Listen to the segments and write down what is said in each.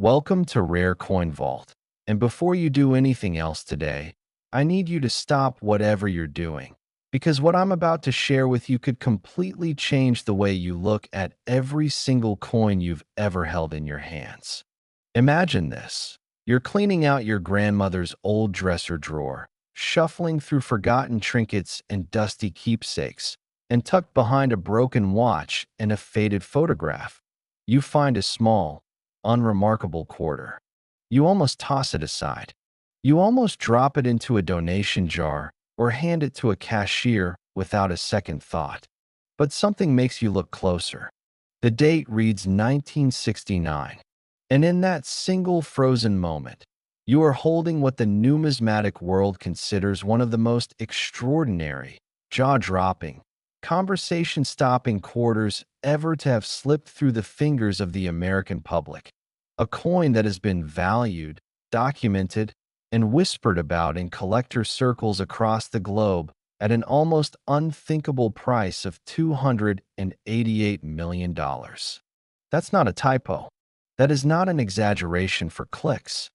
Welcome to Rare Coin Vault. And before you do anything else today, I need you to stop whatever you're doing, because what I'm about to share with you could completely change the way you look at every single coin you've ever held in your hands. Imagine this. You're cleaning out your grandmother's old dresser drawer, shuffling through forgotten trinkets and dusty keepsakes, and tucked behind a broken watch and a faded photograph, you find a small, unremarkable quarter. You almost toss it aside. You almost drop it into a donation jar or hand it to a cashier without a second thought. But something makes you look closer. The date reads 1969. And in that single frozen moment, you are holding what the numismatic world considers one of the most extraordinary, jaw-dropping, conversation-stopping quarters ever to have slipped through the fingers of the American public. A coin that has been valued, documented, and whispered about in collector circles across the globe at an almost unthinkable price of $288 million. That's not a typo. That is not an exaggeration for clicks.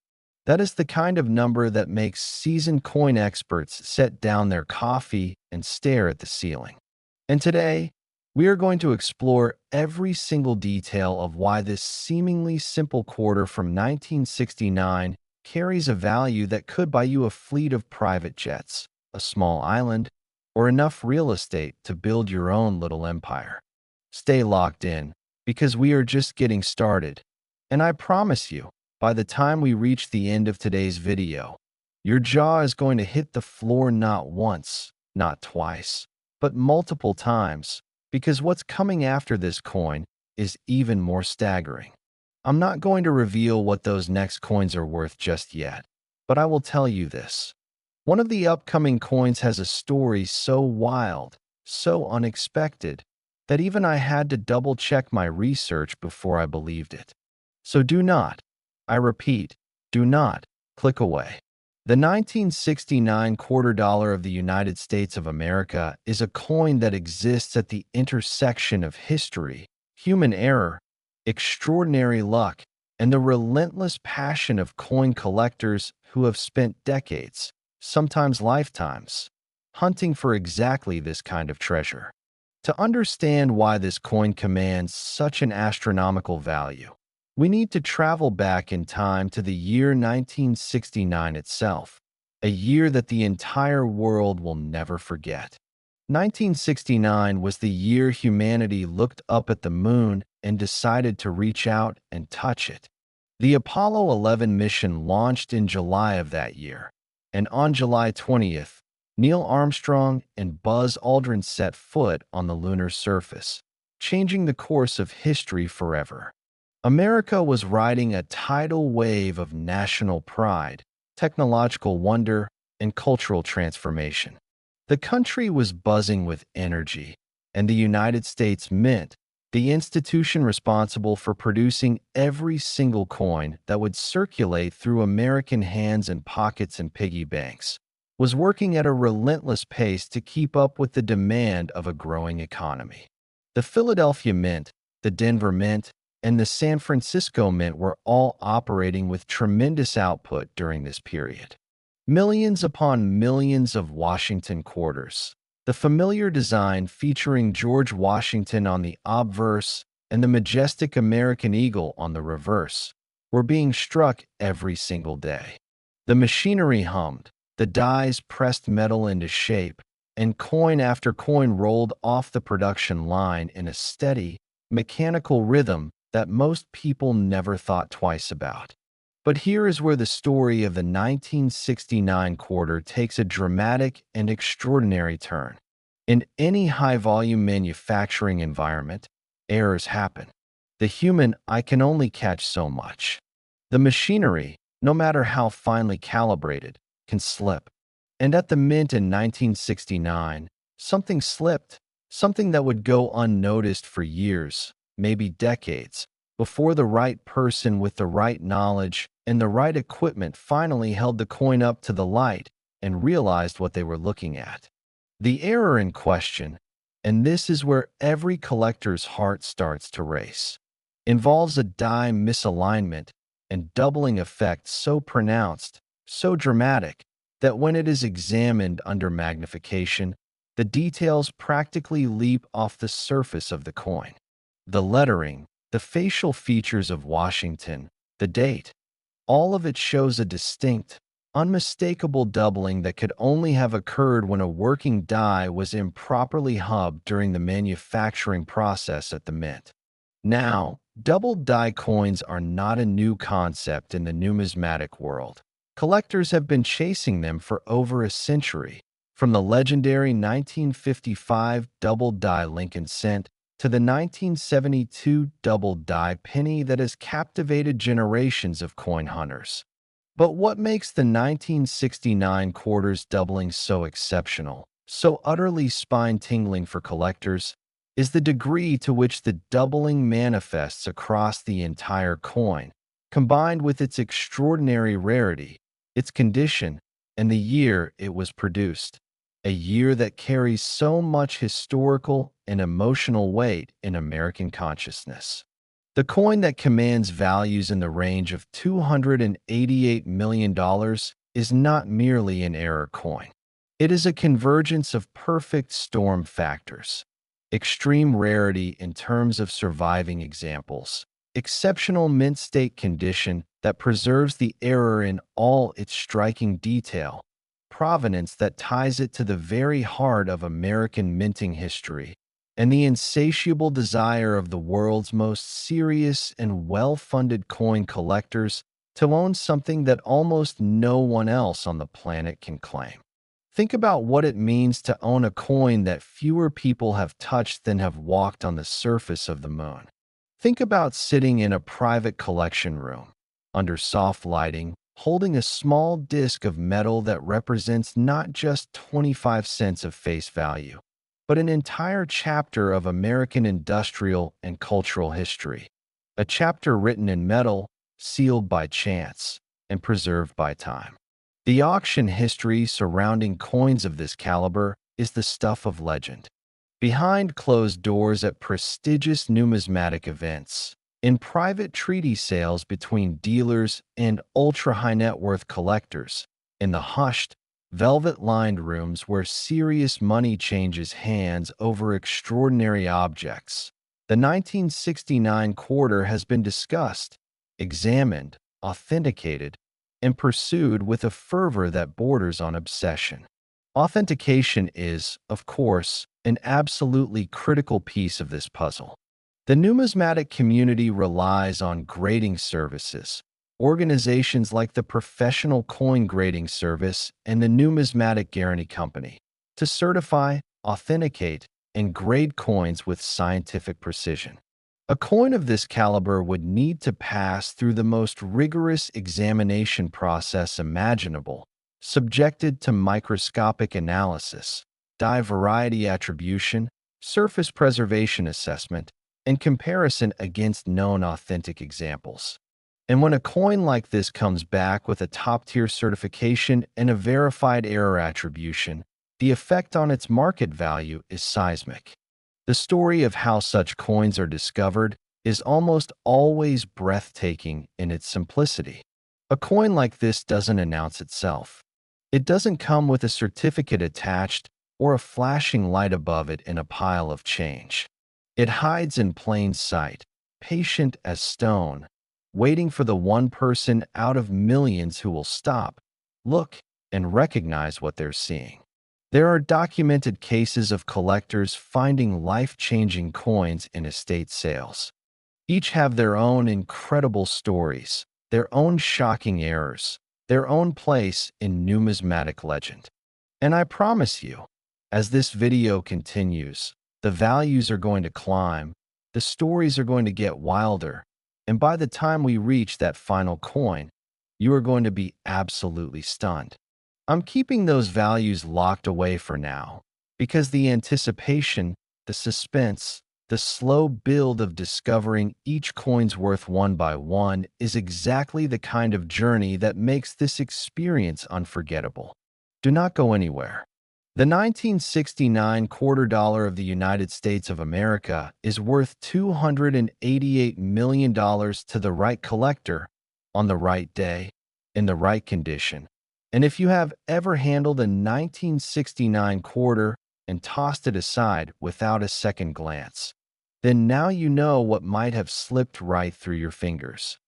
That is the kind of number that makes seasoned coin experts set down their coffee and stare at the ceiling. And today, we are going to explore every single detail of why this seemingly simple quarter from 1969 carries a value that could buy you a fleet of private jets, a small island, or enough real estate to build your own little empire. Stay locked in, because we are just getting started. And I promise you, by the time we reach the end of today's video, your jaw is going to hit the floor not once, not twice, but multiple times, because what's coming after this coin is even more staggering. I'm not going to reveal what those next coins are worth just yet, but I will tell you this. One of the upcoming coins has a story so wild, so unexpected, that even I had to double-check my research before I believed it. So do not, I repeat, do not click away. The 1969 quarter dollar of the United States of America is a coin that exists at the intersection of history, human error, extraordinary luck, and the relentless passion of coin collectors who have spent decades, sometimes lifetimes, hunting for exactly this kind of treasure. To understand why this coin commands such an astronomical value, we need to travel back in time to the year 1969 itself, a year that the entire world will never forget. 1969 was the year humanity looked up at the moon and decided to reach out and touch it. The Apollo 11 mission launched in July of that year, and on July 20th, Neil Armstrong and Buzz Aldrin set foot on the lunar surface, changing the course of history forever. America was riding a tidal wave of national pride, technological wonder, and cultural transformation. The country was buzzing with energy, and the United States Mint, the institution responsible for producing every single coin that would circulate through American hands and pockets and piggy banks, was working at a relentless pace to keep up with the demand of a growing economy. The Philadelphia Mint, the Denver Mint, and the San Francisco Mint were all operating with tremendous output during this period. Millions upon millions of Washington quarters, the familiar design featuring George Washington on the obverse and the majestic American eagle on the reverse, were being struck every single day. The machinery hummed, the dies pressed metal into shape, and coin after coin rolled off the production line in a steady, mechanical rhythm that most people never thought twice about. But here is where the story of the 1969 quarter takes a dramatic and extraordinary turn. In any high-volume manufacturing environment, errors happen. The human eye can only catch so much. The machinery, no matter how finely calibrated, can slip. And at the Mint in 1969, something slipped, something that would go unnoticed for years, maybe decades, before the right person with the right knowledge and the right equipment finally held the coin up to the light and realized what they were looking at. The error in question, and this is where every collector's heart starts to race, involves a die misalignment and doubling effect so pronounced, so dramatic, that when it is examined under magnification, the details practically leap off the surface of the coin. The lettering, the facial features of Washington, the date, all of it shows a distinct, unmistakable doubling that could only have occurred when a working die was improperly hubbed during the manufacturing process at the mint. Now, double die coins are not a new concept in the numismatic world. Collectors have been chasing them for over a century, from the legendary 1955 double die Lincoln cent to the 1972 double die penny that has captivated generations of coin hunters. But what makes the 1969 quarters doubling so exceptional, so utterly spine-tingling for collectors, is the degree to which the doubling manifests across the entire coin, combined with its extraordinary rarity, its condition, and the year it was produced, a year that carries so much historical and emotional weight in American consciousness. The coin that commands values in the range of $288 million is not merely an error coin. It is a convergence of perfect storm factors: extreme rarity in terms of surviving examples, exceptional mint state condition that preserves the error in all its striking detail, provenance that ties it to the very heart of American minting history, and the insatiable desire of the world's most serious and well-funded coin collectors to own something that almost no one else on the planet can claim. Think about what it means to own a coin that fewer people have touched than have walked on the surface of the moon. Think about sitting in a private collection room, under soft lighting, holding a small disc of metal that represents not just 25 cents of face value, but an entire chapter of American industrial and cultural history, a chapter written in metal, sealed by chance, and preserved by time. The auction history surrounding coins of this caliber is the stuff of legend. Behind closed doors at prestigious numismatic events, in private treaty sales between dealers and ultra-high net worth collectors, in the hushed, velvet-lined rooms where serious money changes hands over extraordinary objects, the 1969 quarter has been discussed, examined, authenticated, and pursued with a fervor that borders on obsession. Authentication is, of course, an absolutely critical piece of this puzzle. The numismatic community relies on grading services, organizations like the Professional Coin Grading Service and the Numismatic Guarantee Company, to certify, authenticate, and grade coins with scientific precision. A coin of this caliber would need to pass through the most rigorous examination process imaginable, subjected to microscopic analysis, die variety attribution, surface preservation assessment, and comparison against known authentic examples. And when a coin like this comes back with a top-tier certification and a verified error attribution, the effect on its market value is seismic. The story of how such coins are discovered is almost always breathtaking in its simplicity. A coin like this doesn't announce itself. It doesn't come with a certificate attached or a flashing light above it in a pile of change. It hides in plain sight, patient as stone, waiting for the one person out of millions who will stop, look, and recognize what they're seeing. There are documented cases of collectors finding life-changing coins in estate sales. Each have their own incredible stories, their own shocking errors, their own place in numismatic legend. And I promise you, as this video continues, the values are going to climb, the stories are going to get wilder, and by the time we reach that final coin, you are going to be absolutely stunned. I'm keeping those values locked away for now, because the anticipation, the suspense, the slow build of discovering each coin's worth one by one is exactly the kind of journey that makes this experience unforgettable. Do not go anywhere. The 1969 quarter dollar of the United States of America is worth $288 million to the right collector, on the right day, in the right condition. And if you have ever handled a 1969 quarter and tossed it aside without a second glance, then now you know what might have slipped right through your fingers.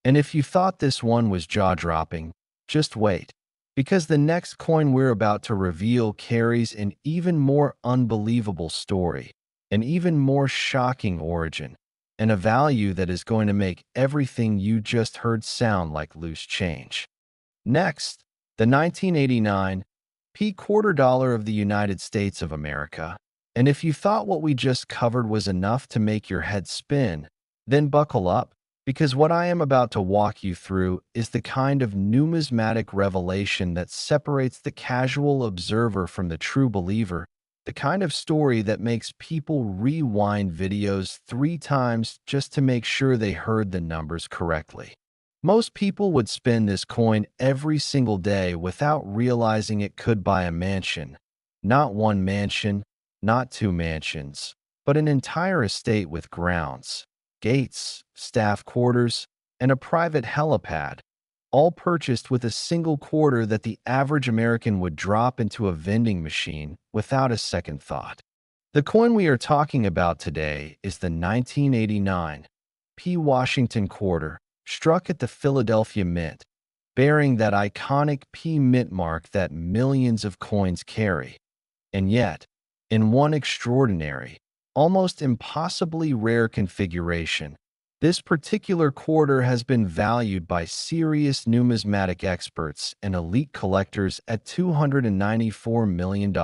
And if you thought this one was jaw-dropping, just wait, because the next coin we're about to reveal carries an even more unbelievable story, an even more shocking origin, and a value that is going to make everything you just heard sound like loose change. Next, the 1989 P quarter dollar of the United States of America. And if you thought what we just covered was enough to make your head spin, then buckle up, because what I am about to walk you through is the kind of numismatic revelation that separates the casual observer from the true believer, the kind of story that makes people rewind videos 3 times just to make sure they heard the numbers correctly. Most people would spend this coin every single day without realizing it could buy a mansion. Not one mansion, not 2 mansions, but an entire estate with grounds, gates, staff quarters, and a private helipad, all purchased with a single quarter that the average American would drop into a vending machine without a second thought. The coin we are talking about today is the 1989 P. Washington quarter, struck at the Philadelphia Mint, bearing that iconic P mint mark that millions of coins carry. And yet, in one extraordinary, almost impossibly rare configuration, this particular quarter has been valued by serious numismatic experts and elite collectors at $294 million,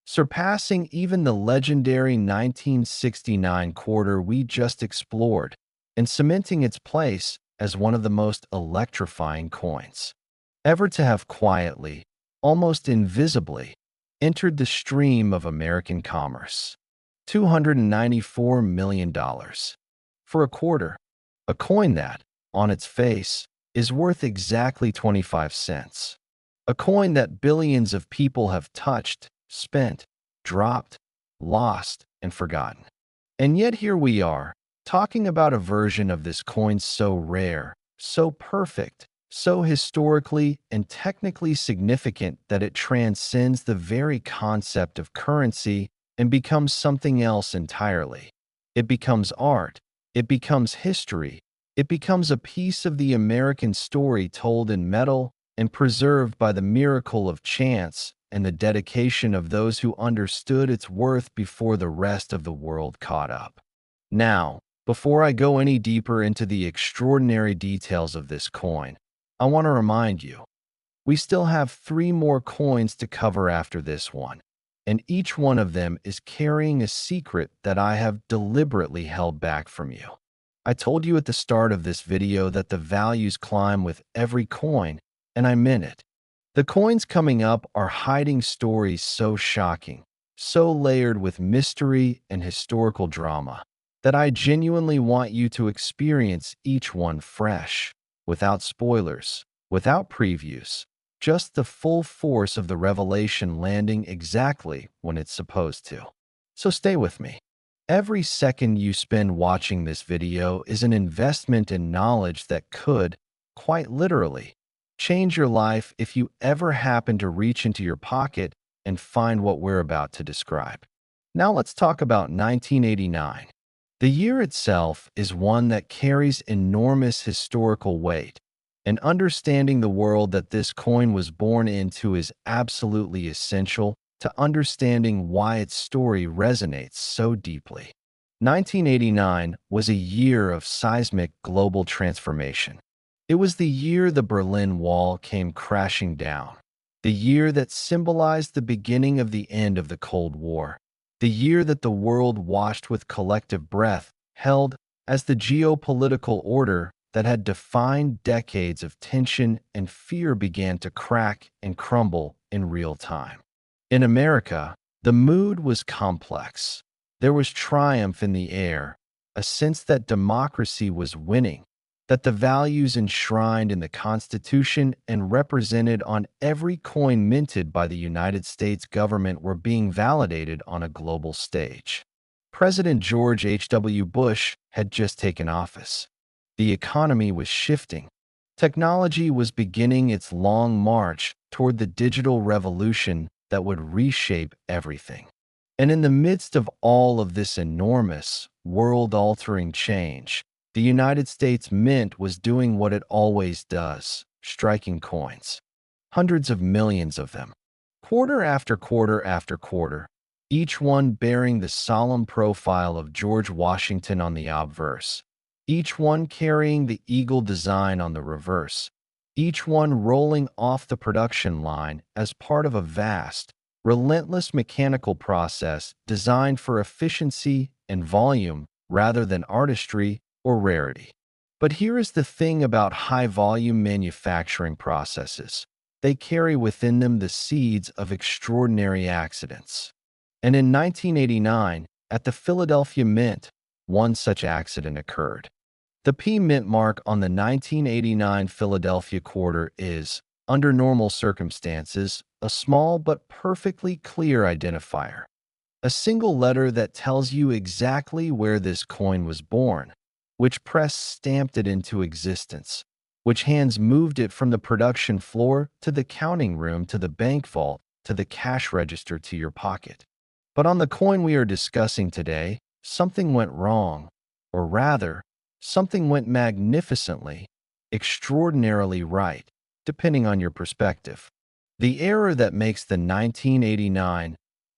surpassing even the legendary 1969 quarter we just explored, and cementing its place as one of the most electrifying coins ever to have quietly, almost invisibly, entered the stream of American commerce. $294 million. For a quarter, a coin that, on its face, is worth exactly 25 cents. A coin that billions of people have touched, spent, dropped, lost, and forgotten. And yet here we are, talking about a version of this coin so rare, so perfect, so historically and technically significant that it transcends the very concept of currency and becomes something else entirely. It becomes art. It becomes history. It becomes a piece of the American story told in metal and preserved by the miracle of chance and the dedication of those who understood its worth before the rest of the world caught up. Now, before I go any deeper into the extraordinary details of this coin, I want to remind you, we still have 3 more coins to cover after this one, and each one of them is carrying a secret that I have deliberately held back from you. I told you at the start of this video that the values climb with every coin, and I meant it. The coins coming up are hiding stories so shocking, so layered with mystery and historical drama, that I genuinely want you to experience each one fresh, without spoilers, without previews, just the full force of the revelation landing exactly when it's supposed to. So stay with me. Every second you spend watching this video is an investment in knowledge that could, quite literally, change your life if you ever happen to reach into your pocket and find what we're about to describe. Now let's talk about 1989. The year itself is one that carries enormous historical weight, and understanding the world that this coin was born into is absolutely essential to understanding why its story resonates so deeply. 1989 was a year of seismic global transformation. It was the year the Berlin Wall came crashing down, the year that symbolized the beginning of the end of the Cold War, the year that the world watched with collective breath held as the geopolitical order that had defined decades of tension and fear began to crack and crumble in real time. In America, the mood was complex. There was triumph in the air, a sense that democracy was winning, that the values enshrined in the Constitution and represented on every coin minted by the United States government were being validated on a global stage. President George H.W. Bush had just taken office. The economy was shifting. Technology was beginning its long march toward the digital revolution that would reshape everything. And in the midst of all of this enormous, world-altering change, the United States Mint was doing what it always does, striking coins. Hundreds of millions of them. Quarter after quarter after quarter, each one bearing the solemn profile of George Washington on the obverse, each one carrying the eagle design on the reverse, each one rolling off the production line as part of a vast, relentless mechanical process designed for efficiency and volume rather than artistry or rarity. But here is the thing about high-volume manufacturing processes. They carry within them the seeds of extraordinary accidents. And in 1989, at the Philadelphia Mint, one such accident occurred. The P Mint mark on the 1989 Philadelphia quarter is, under normal circumstances, a small but perfectly clear identifier. A single letter that tells you exactly where this coin was born, which press stamped it into existence, which hands moved it from the production floor to the counting room to the bank vault to the cash register to your pocket. But on the coin we are discussing today, something went wrong, or rather, something went magnificently, extraordinarily right, depending on your perspective. The error that makes the 1989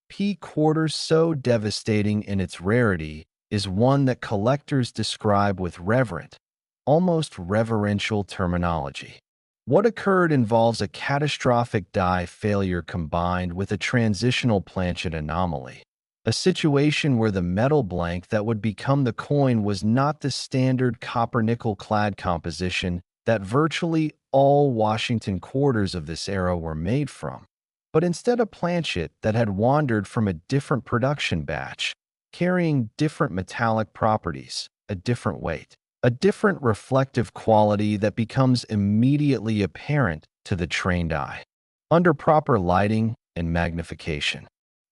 P quarter so devastating in its rarity is one that collectors describe with reverent, almost reverential terminology. What occurred involves a catastrophic die failure combined with a transitional planchet anomaly, a situation where the metal blank that would become the coin was not the standard copper-nickel clad composition that virtually all Washington quarters of this era were made from, but instead a planchet that had wandered from a different production batch, carrying different metallic properties, a different weight, a different reflective quality that becomes immediately apparent to the trained eye, under proper lighting and magnification.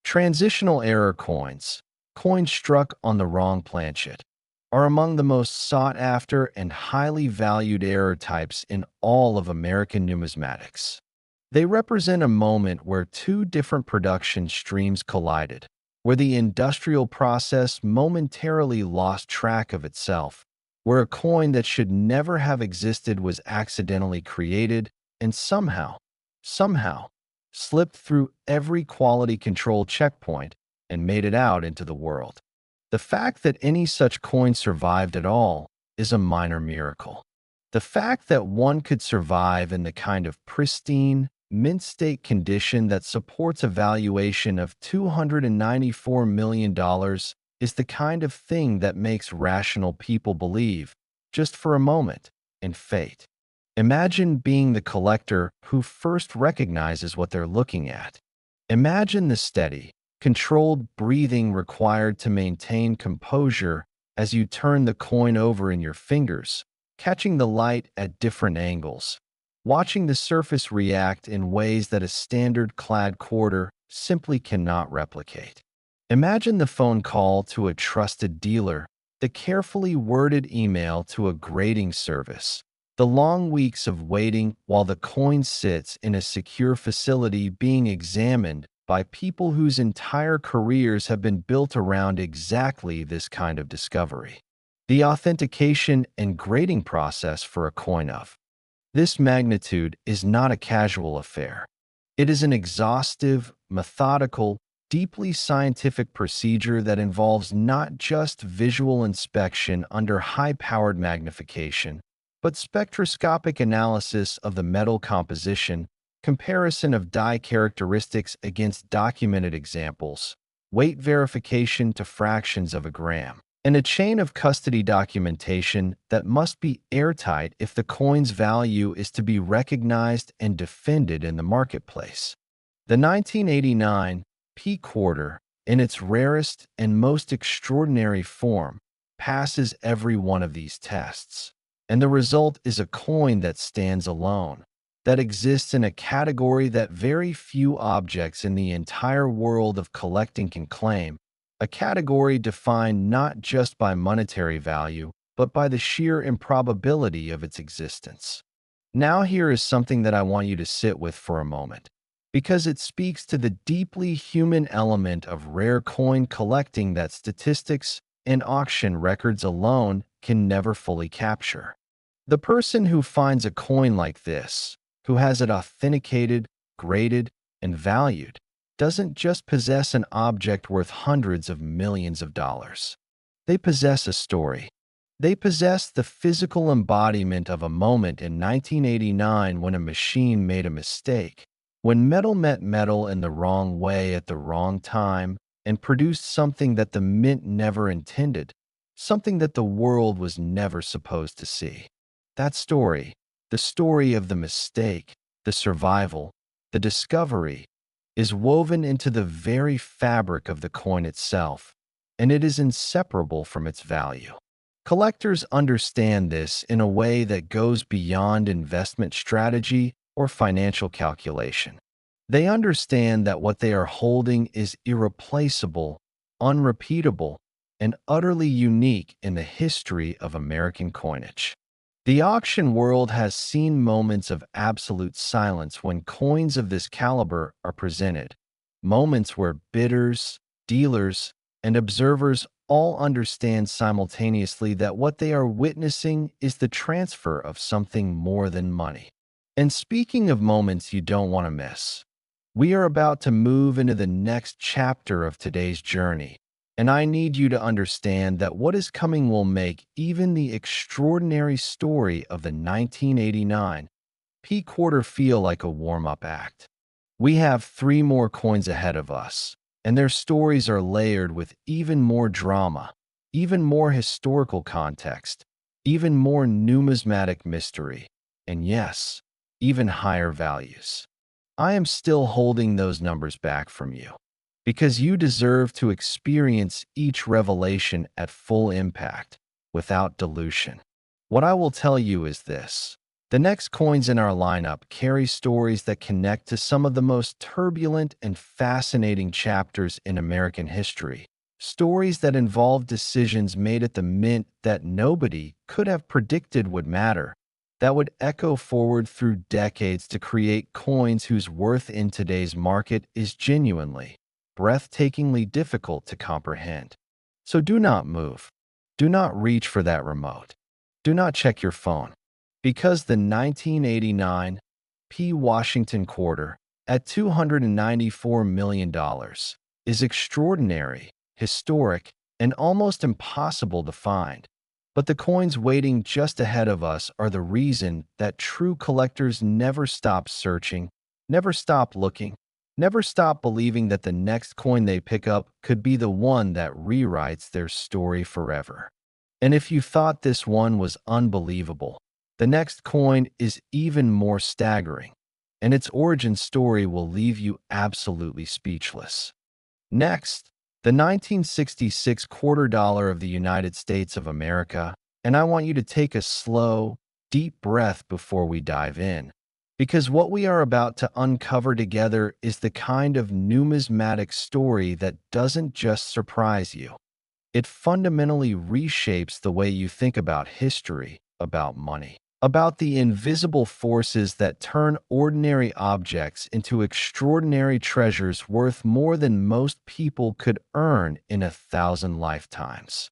Transitional error coins, coins struck on the wrong planchet, are among the most sought-after and highly valued error types in all of American numismatics. They represent a moment where two different production streams collided, where the industrial process momentarily lost track of itself, where a coin that should never have existed was accidentally created and somehow, slipped through every quality control checkpoint and made it out into the world. The fact that any such coin survived at all is a minor miracle. The fact that one could survive in the kind of pristine, mint-state condition that supports a valuation of $294 million is the kind of thing that makes rational people believe, just for a moment, in fate. Imagine being the collector who first recognizes what they're looking at. Imagine the steady, controlled breathing required to maintain composure as you turn the coin over in your fingers, catching the light at different angles, watching the surface react in ways that a standard clad quarter simply cannot replicate. Imagine the phone call to a trusted dealer, the carefully worded email to a grading service, the long weeks of waiting while the coin sits in a secure facility being examined by people whose entire careers have been built around exactly this kind of discovery. The authentication and grading process for a coin of this magnitude is not a casual affair. It is an exhaustive, methodical, deeply scientific procedure that involves not just visual inspection under high-powered magnification, but spectroscopic analysis of the metal composition, comparison of die characteristics against documented examples, weight verification to fractions of a gram, and a chain of custody documentation that must be airtight if the coin's value is to be recognized and defended in the marketplace. The 1989 P quarter, in its rarest and most extraordinary form, passes every one of these tests, and the result is a coin that stands alone, that exists in a category that very few objects in the entire world of collecting can claim, a category defined not just by monetary value, but by the sheer improbability of its existence. Now, here is something that I want you to sit with for a moment, because it speaks to the deeply human element of rare coin collecting that statistics and auction records alone can never fully capture. The person who finds a coin like this, who has it authenticated, graded, and valued, doesn't just possess an object worth hundreds of millions of dollars. They possess a story. They possess the physical embodiment of a moment in 1989 when a machine made a mistake, when metal met metal in the wrong way at the wrong time and produced something that the mint never intended, something that the world was never supposed to see. That story, the story of the mistake, the survival, the discovery, is woven into the very fabric of the coin itself, and it is inseparable from its value. Collectors understand this in a way that goes beyond investment strategy or financial calculation. They understand that what they are holding is irreplaceable, unrepeatable, and utterly unique in the history of American coinage. The auction world has seen moments of absolute silence when coins of this caliber are presented, moments where bidders, dealers, and observers all understand simultaneously that what they are witnessing is the transfer of something more than money. And speaking of moments you don't want to miss, we are about to move into the next chapter of today's journey, and I need you to understand that what is coming will make even the extraordinary story of the 1989 P quarter feel like a warm-up act. We have three more coins ahead of us, and their stories are layered with even more drama, even more historical context, even more numismatic mystery, and yes, even higher values. I am still holding those numbers back from you, because you deserve to experience each revelation at full impact, without dilution. What I will tell you is this. The next coins in our lineup carry stories that connect to some of the most turbulent and fascinating chapters in American history. Stories that involve decisions made at the mint that nobody could have predicted would matter, that would echo forward through decades to create coins whose worth in today's market is genuinely, breathtakingly difficult to comprehend. So do not move. Do not reach for that remote. Do not check your phone. Because the 1989 P. Washington quarter at $294 million is extraordinary, historic, and almost impossible to find. But the coins waiting just ahead of us are the reason that true collectors never stop searching, never stop looking, never stop believing that the next coin they pick up could be the one that rewrites their story forever. And if you thought this one was unbelievable, the next coin is even more staggering, and its origin story will leave you absolutely speechless. Next, the 1966 quarter dollar of the United States of America, and I want you to take a slow, deep breath before we dive in, because what we are about to uncover together is the kind of numismatic story that doesn't just surprise you. It fundamentally reshapes the way you think about history, about money, about the invisible forces that turn ordinary objects into extraordinary treasures worth more than most people could earn in 1,000 lifetimes.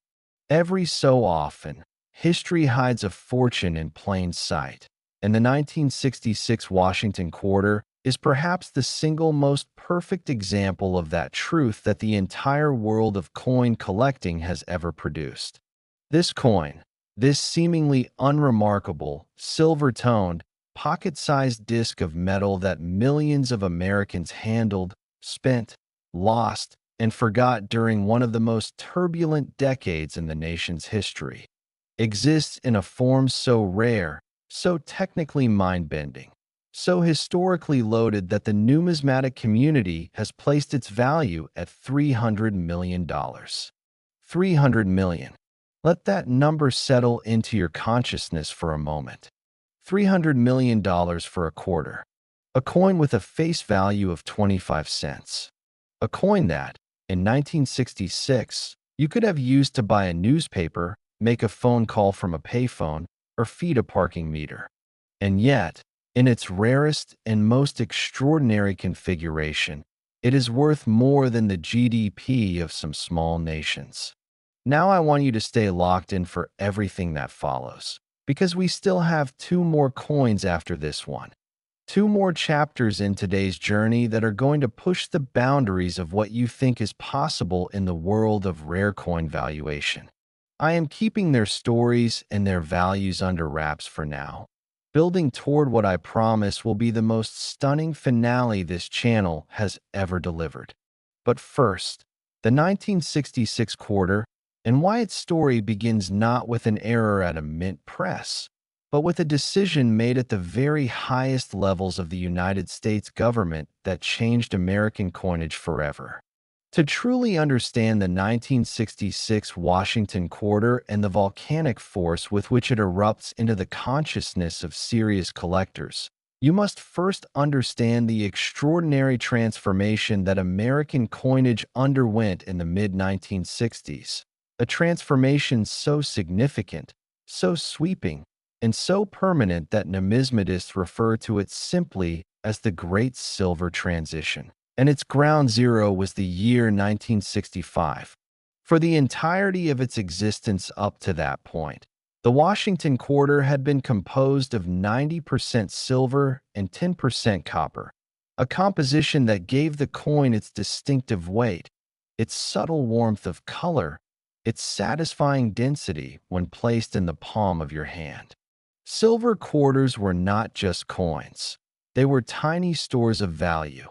Every so often, history hides a fortune in plain sight, and the 1966 Washington quarter is perhaps the single most perfect example of that truth that the entire world of coin collecting has ever produced. This coin, this seemingly unremarkable, silver-toned, pocket-sized disc of metal that millions of Americans handled, spent, lost, and forgot during one of the most turbulent decades in the nation's history, exists in a form so rare, so technically mind-bending, so historically loaded that the numismatic community has placed its value at $300 million. $300 million. Let that number settle into your consciousness for a moment. $300 million for a quarter. A coin with a face value of 25 cents. A coin that, in 1966, you could have used to buy a newspaper, make a phone call from a payphone, or feed a parking meter. And yet, in its rarest and most extraordinary configuration, it is worth more than the GDP of some small nations. Now I want you to stay locked in for everything that follows, because we still have two more coins after this one. Two more chapters in today's journey that are going to push the boundaries of what you think is possible in the world of rare coin valuation. I am keeping their stories and their values under wraps for now, building toward what I promise will be the most stunning finale this channel has ever delivered. But first, the 1966 quarter and why its story begins not with an error at a mint press, but with a decision made at the very highest levels of the United States government that changed American coinage forever. To truly understand the 1966 Washington quarter and the volcanic force with which it erupts into the consciousness of serious collectors, you must first understand the extraordinary transformation that American coinage underwent in the mid-1960s, a transformation so significant, so sweeping, and so permanent that numismatists refer to it simply as the Great Silver Transition. And its ground zero was the year 1965. For the entirety of its existence up to that point, the Washington quarter had been composed of 90% silver and 10% copper, a composition that gave the coin its distinctive weight, its subtle warmth of color, its satisfying density when placed in the palm of your hand. Silver quarters were not just coins. They were tiny stores of value,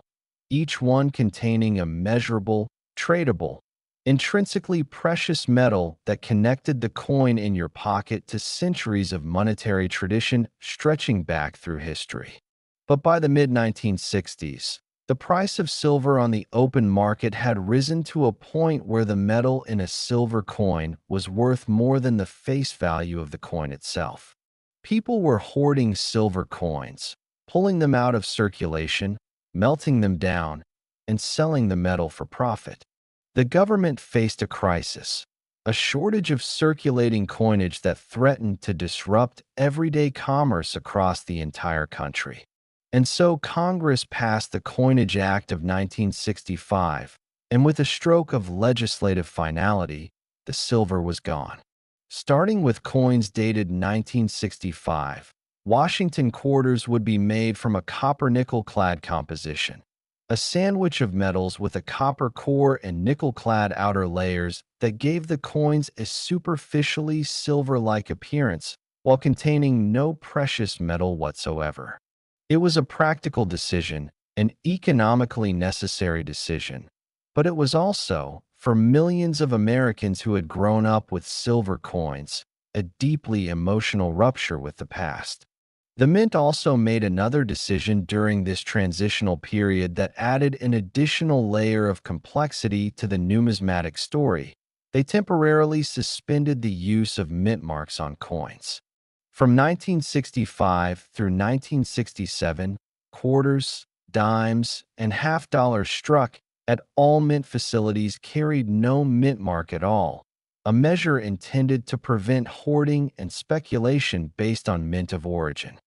each one containing a measurable, tradable, intrinsically precious metal that connected the coin in your pocket to centuries of monetary tradition stretching back through history. But by the mid-1960s, the price of silver on the open market had risen to a point where the metal in a silver coin was worth more than the face value of the coin itself. People were hoarding silver coins, pulling them out of circulation, melting them down, and selling the metal for profit. The government faced a crisis, a shortage of circulating coinage that threatened to disrupt everyday commerce across the entire country. And so Congress passed the Coinage Act of 1965, and with a stroke of legislative finality, the silver was gone. Starting with coins dated 1965, Washington quarters would be made from a copper-nickel-clad composition, a sandwich of metals with a copper core and nickel-clad outer layers that gave the coins a superficially silver-like appearance while containing no precious metal whatsoever. It was a practical decision, an economically necessary decision, but it was also, for millions of Americans who had grown up with silver coins, a deeply emotional rupture with the past. The Mint also made another decision during this transitional period that added an additional layer of complexity to the numismatic story. They temporarily suspended the use of mint marks on coins. From 1965 through 1967, quarters, dimes, and half dollars struck at all mint facilities carried no mint mark at all, a measure intended to prevent hoarding and speculation based on mint of origin.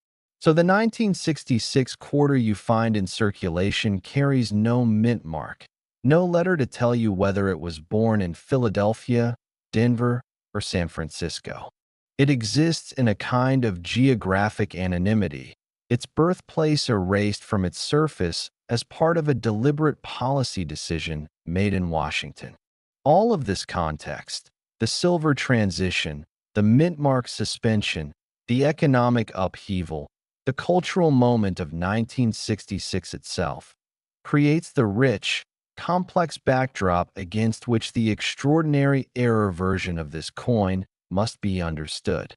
So the 1966 quarter you find in circulation carries no mint mark, no letter to tell you whether it was born in Philadelphia, Denver, or San Francisco. It exists in a kind of geographic anonymity, its birthplace erased from its surface as part of a deliberate policy decision made in Washington. All of this context, the silver transition, the mint mark suspension, the economic upheaval, the cultural moment of 1966 itself, creates the rich, complex backdrop against which the extraordinary error version of this coin must be understood.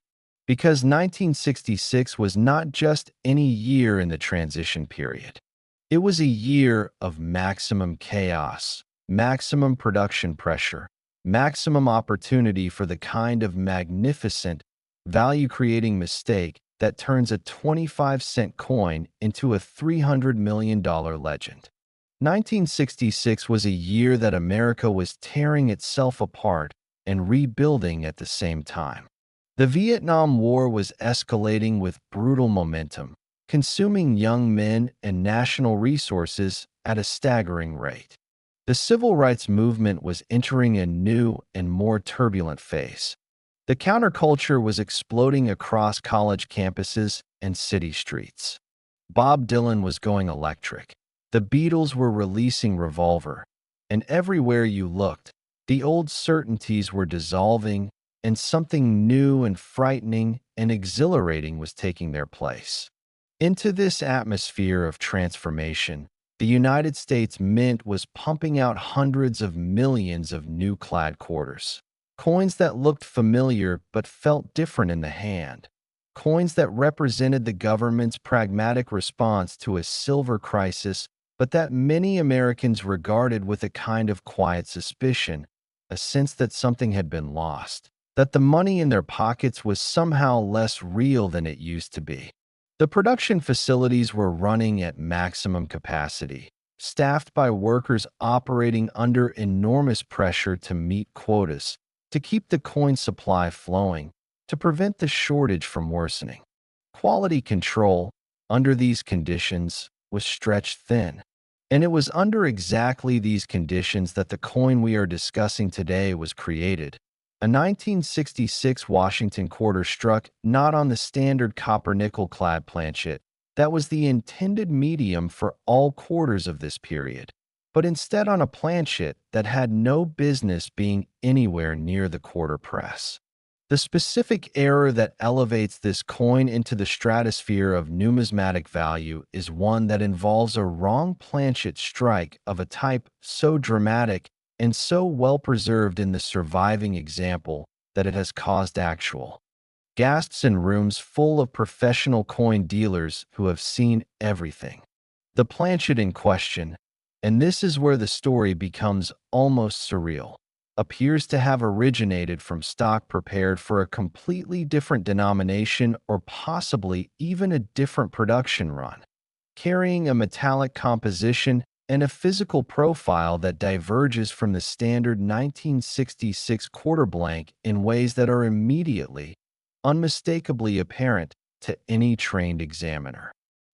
Because 1966 was not just any year in the transition period. It was a year of maximum chaos, maximum production pressure, maximum opportunity for the kind of magnificent, value-creating mistake that turns a 25-cent coin into a $300 million legend. 1966 was a year that America was tearing itself apart and rebuilding at the same time. The Vietnam War was escalating with brutal momentum, consuming young men and national resources at a staggering rate. The civil rights movement was entering a new and more turbulent phase. The counterculture was exploding across college campuses and city streets. Bob Dylan was going electric. The Beatles were releasing Revolver. And everywhere you looked, the old certainties were dissolving and something new and frightening and exhilarating was taking their place. Into this atmosphere of transformation, the United States Mint was pumping out hundreds of millions of new clad quarters. Coins that looked familiar but felt different in the hand. Coins that represented the government's pragmatic response to a silver crisis, but that many Americans regarded with a kind of quiet suspicion, a sense that something had been lost, that the money in their pockets was somehow less real than it used to be. The production facilities were running at maximum capacity, staffed by workers operating under enormous pressure to meet quotas, to keep the coin supply flowing, to prevent the shortage from worsening. Quality control, under these conditions, was stretched thin. And it was under exactly these conditions that the coin we are discussing today was created. A 1966 Washington quarter struck not on the standard copper-nickel clad planchet that was the intended medium for all quarters of this period, but instead on a planchet that had no business being anywhere near the quarter press. The specific error that elevates this coin into the stratosphere of numismatic value is one that involves a wrong planchet strike of a type so dramatic and so well preserved in the surviving example that it has caused actual gasps in rooms full of professional coin dealers who have seen everything. The planchet in question, and this is where the story becomes almost surreal, appears to have originated from stock prepared for a completely different denomination or possibly even a different production run, carrying a metallic composition and a physical profile that diverges from the standard 1966 quarter blank in ways that are immediately, unmistakably apparent to any trained examiner.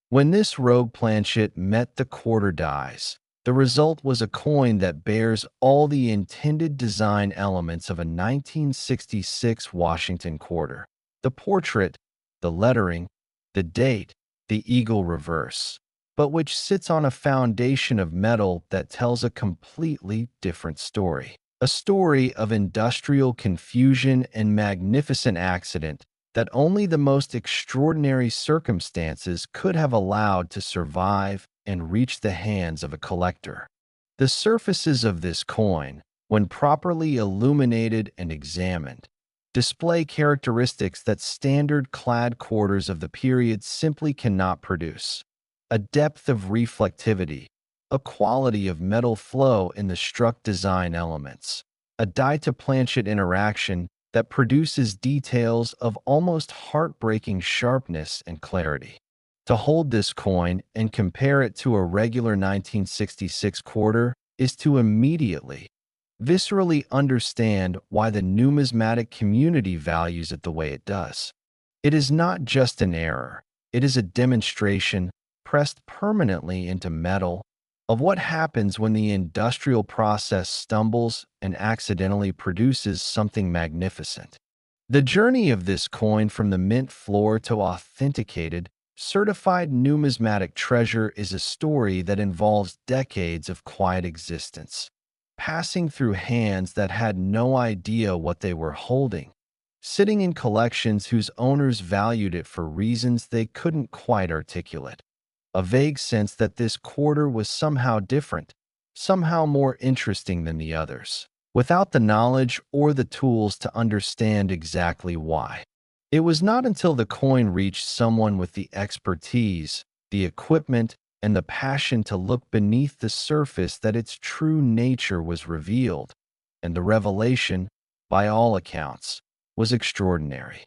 When this rogue planchet met the quarter dies, the result was a coin that bears all the intended design elements of a 1966 Washington quarter: the portrait, the lettering, the date, the eagle reverse, but which sits on a foundation of metal that tells a completely different story. A story of industrial confusion and magnificent accident that only the most extraordinary circumstances could have allowed to survive and reach the hands of a collector. The surfaces of this coin, when properly illuminated and examined, display characteristics that standard clad quarters of the period simply cannot produce: a depth of reflectivity, a quality of metal flow in the struck design elements, a die-to-planchet interaction that produces details of almost heartbreaking sharpness and clarity. To hold this coin and compare it to a regular 1966 quarter is to immediately, viscerally understand why the numismatic community values it the way it does. It is not just an error, it is a demonstration, pressed permanently into metal, of what happens when the industrial process stumbles and accidentally produces something magnificent. The journey of this coin from the mint floor to authenticated, certified numismatic treasure is a story that involves decades of quiet existence, passing through hands that had no idea what they were holding, sitting in collections whose owners valued it for reasons they couldn't quite articulate. A vague sense that this quarter was somehow different, somehow more interesting than the others, without the knowledge or the tools to understand exactly why. It was not until the coin reached someone with the expertise, the equipment, and the passion to look beneath the surface that its true nature was revealed, and the revelation, by all accounts, was extraordinary.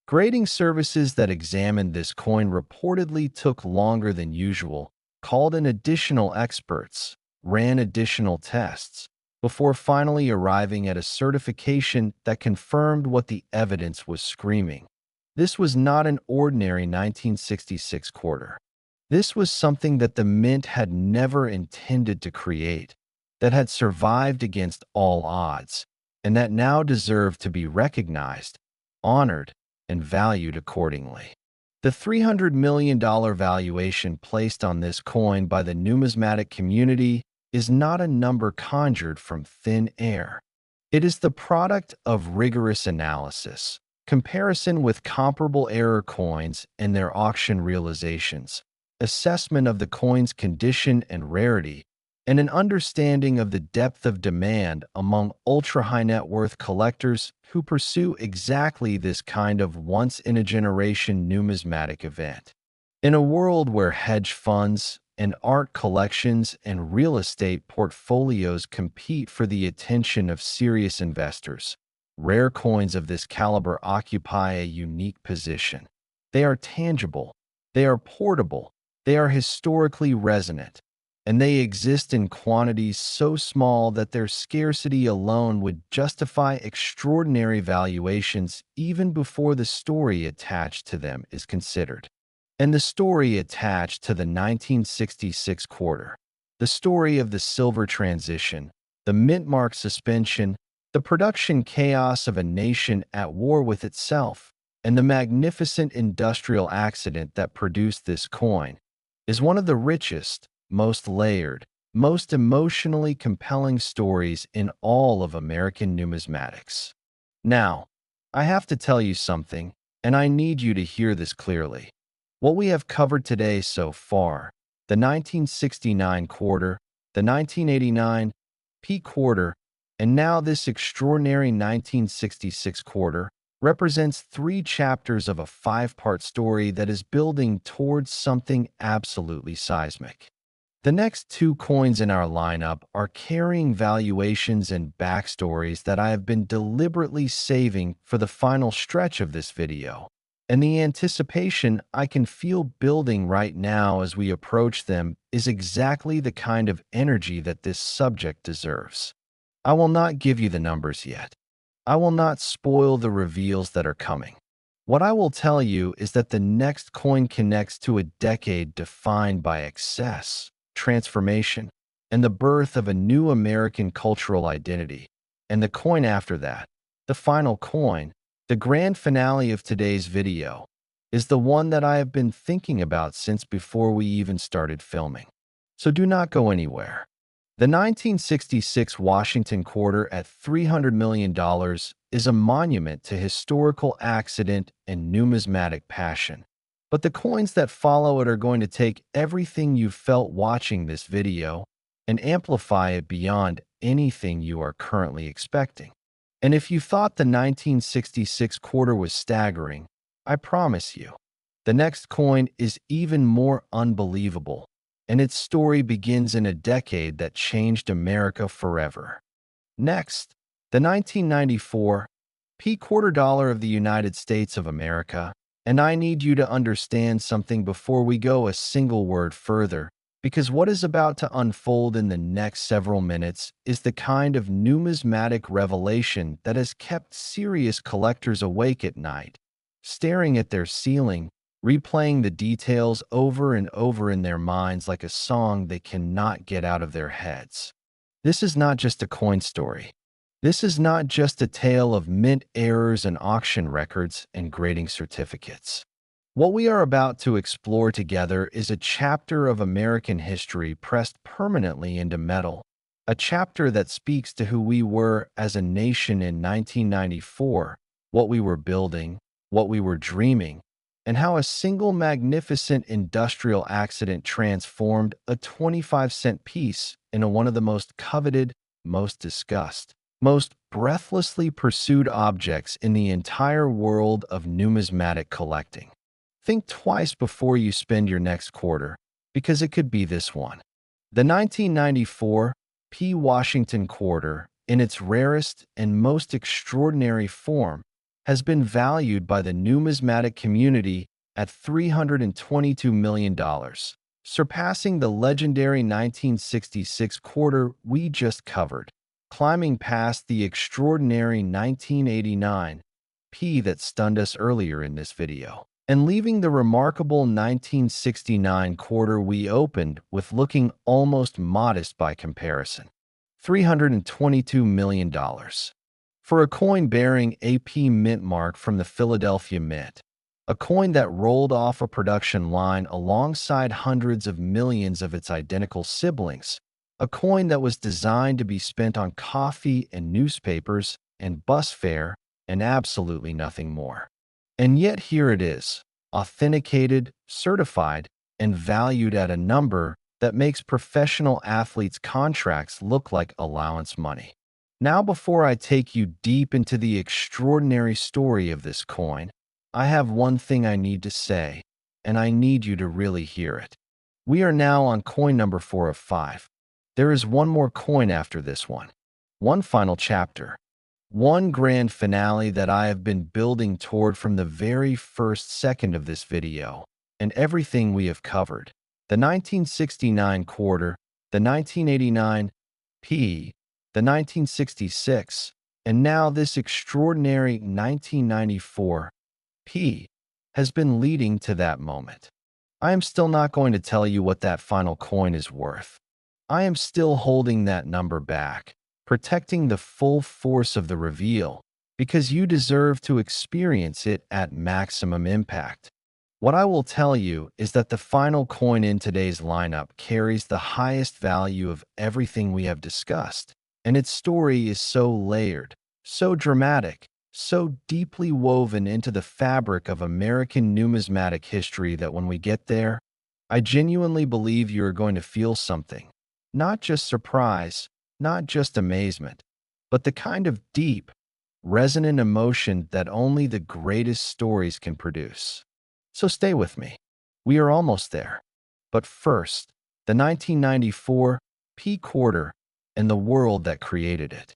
Grading services that examined this coin reportedly took longer than usual, called in additional experts, ran additional tests, before finally arriving at a certification that confirmed what the evidence was screaming. This was not an ordinary 1966 quarter. This was something that the mint had never intended to create, that had survived against all odds, and that now deserved to be recognized, honored, and valued accordingly. The $300 million valuation placed on this coin by the numismatic community is not a number conjured from thin air. It is the product of rigorous analysis, comparison with comparable error coins and their auction realizations, assessment of the coin's condition and rarity, and an understanding of the depth of demand among ultra-high net worth collectors who pursue exactly this kind of once-in-a-generation numismatic event. In a world where hedge funds and art collections and real estate portfolios compete for the attention of serious investors, rare coins of this caliber occupy a unique position. They are tangible, they are portable, they are historically resonant, and they exist in quantities so small that their scarcity alone would justify extraordinary valuations even before the story attached to them is considered. And the story attached to the 1966 quarter, the story of the silver transition, the mint mark suspension, the production chaos of a nation at war with itself, and the magnificent industrial accident that produced this coin, is one of the richest, most layered, most emotionally compelling stories in all of American numismatics. Now, I have to tell you something, and I need you to hear this clearly. What we have covered today so far, the 1969 quarter, the 1989 P quarter, and now this extraordinary 1966 quarter, represents 3 chapters of a 5-part story that is building towards something absolutely seismic. The next 2 coins in our lineup are carrying valuations and backstories that I have been deliberately saving for the final stretch of this video. And the anticipation I can feel building right now as we approach them is exactly the kind of energy that this subject deserves. I will not give you the numbers yet. I will not spoil the reveals that are coming. What I will tell you is that the next coin connects to a decade defined by excess, transformation, and the birth of a new American cultural identity. And the coin after that, the final coin, the grand finale of today's video, is the one that I have been thinking about since before we even started filming. So do not go anywhere. The 1966 Washington quarter at $300 million is a monument to historical accident and numismatic passion. But the coins that follow it are going to take everything you felt watching this video and amplify it beyond anything you are currently expecting. And if you thought the 1966 quarter was staggering, I promise you, the next coin is even more unbelievable, and its story begins in a decade that changed America forever. Next, the 1994 P quarter dollar of the United States of America. And I need you to understand something before we go a single word further, because what is about to unfold in the next several minutes is the kind of numismatic revelation that has kept serious collectors awake at night, staring at their ceiling, replaying the details over and over in their minds like a song they cannot get out of their heads. This is not just a coin story. This is not just a tale of mint errors and auction records and grading certificates. What we are about to explore together is a chapter of American history pressed permanently into metal, a chapter that speaks to who we were as a nation in 1994, what we were building, what we were dreaming, and how a single magnificent industrial accident transformed a 25-cent piece into one of the most coveted, most discussed, most breathlessly pursued objects in the entire world of numismatic collecting. Think twice before you spend your next quarter, because it could be this one. The 1994 P. Washington quarter, in its rarest and most extraordinary form, has been valued by the numismatic community at $322 million, surpassing the legendary 1966 quarter we just covered. climbing past the extraordinary 1989 P that stunned us earlier in this video, and leaving the remarkable 1969 quarter we opened with looking almost modest by comparison. $322 million. For a coin bearing AP mint mark from the Philadelphia Mint, a coin that rolled off a production line alongside hundreds of millions of its identical siblings, a coin that was designed to be spent on coffee and newspapers and bus fare and absolutely nothing more. And yet here it is, authenticated, certified, and valued at a number that makes professional athletes' contracts look like allowance money. Now, before I take you deep into the extraordinary story of this coin, I have one thing I need to say, and I need you to really hear it. We are now on coin number 4 of 5. There is one more coin after this one. One final chapter. One grand finale that I have been building toward from the very first second of this video, and everything we have covered. The 1969 quarter, the 1989 P, the 1966, and now this extraordinary 1994 P has been leading to that moment. I am still not going to tell you what that final coin is worth. I am still holding that number back, protecting the full force of the reveal, because you deserve to experience it at maximum impact. What I will tell you is that the final coin in today's lineup carries the highest value of everything we have discussed, and its story is so layered, so dramatic, so deeply woven into the fabric of American numismatic history that when we get there, I genuinely believe you are going to feel something. Not just surprise, not just amazement, but the kind of deep, resonant emotion that only the greatest stories can produce. So stay with me. We are almost there. But first, the 1994 P quarter and the world that created it.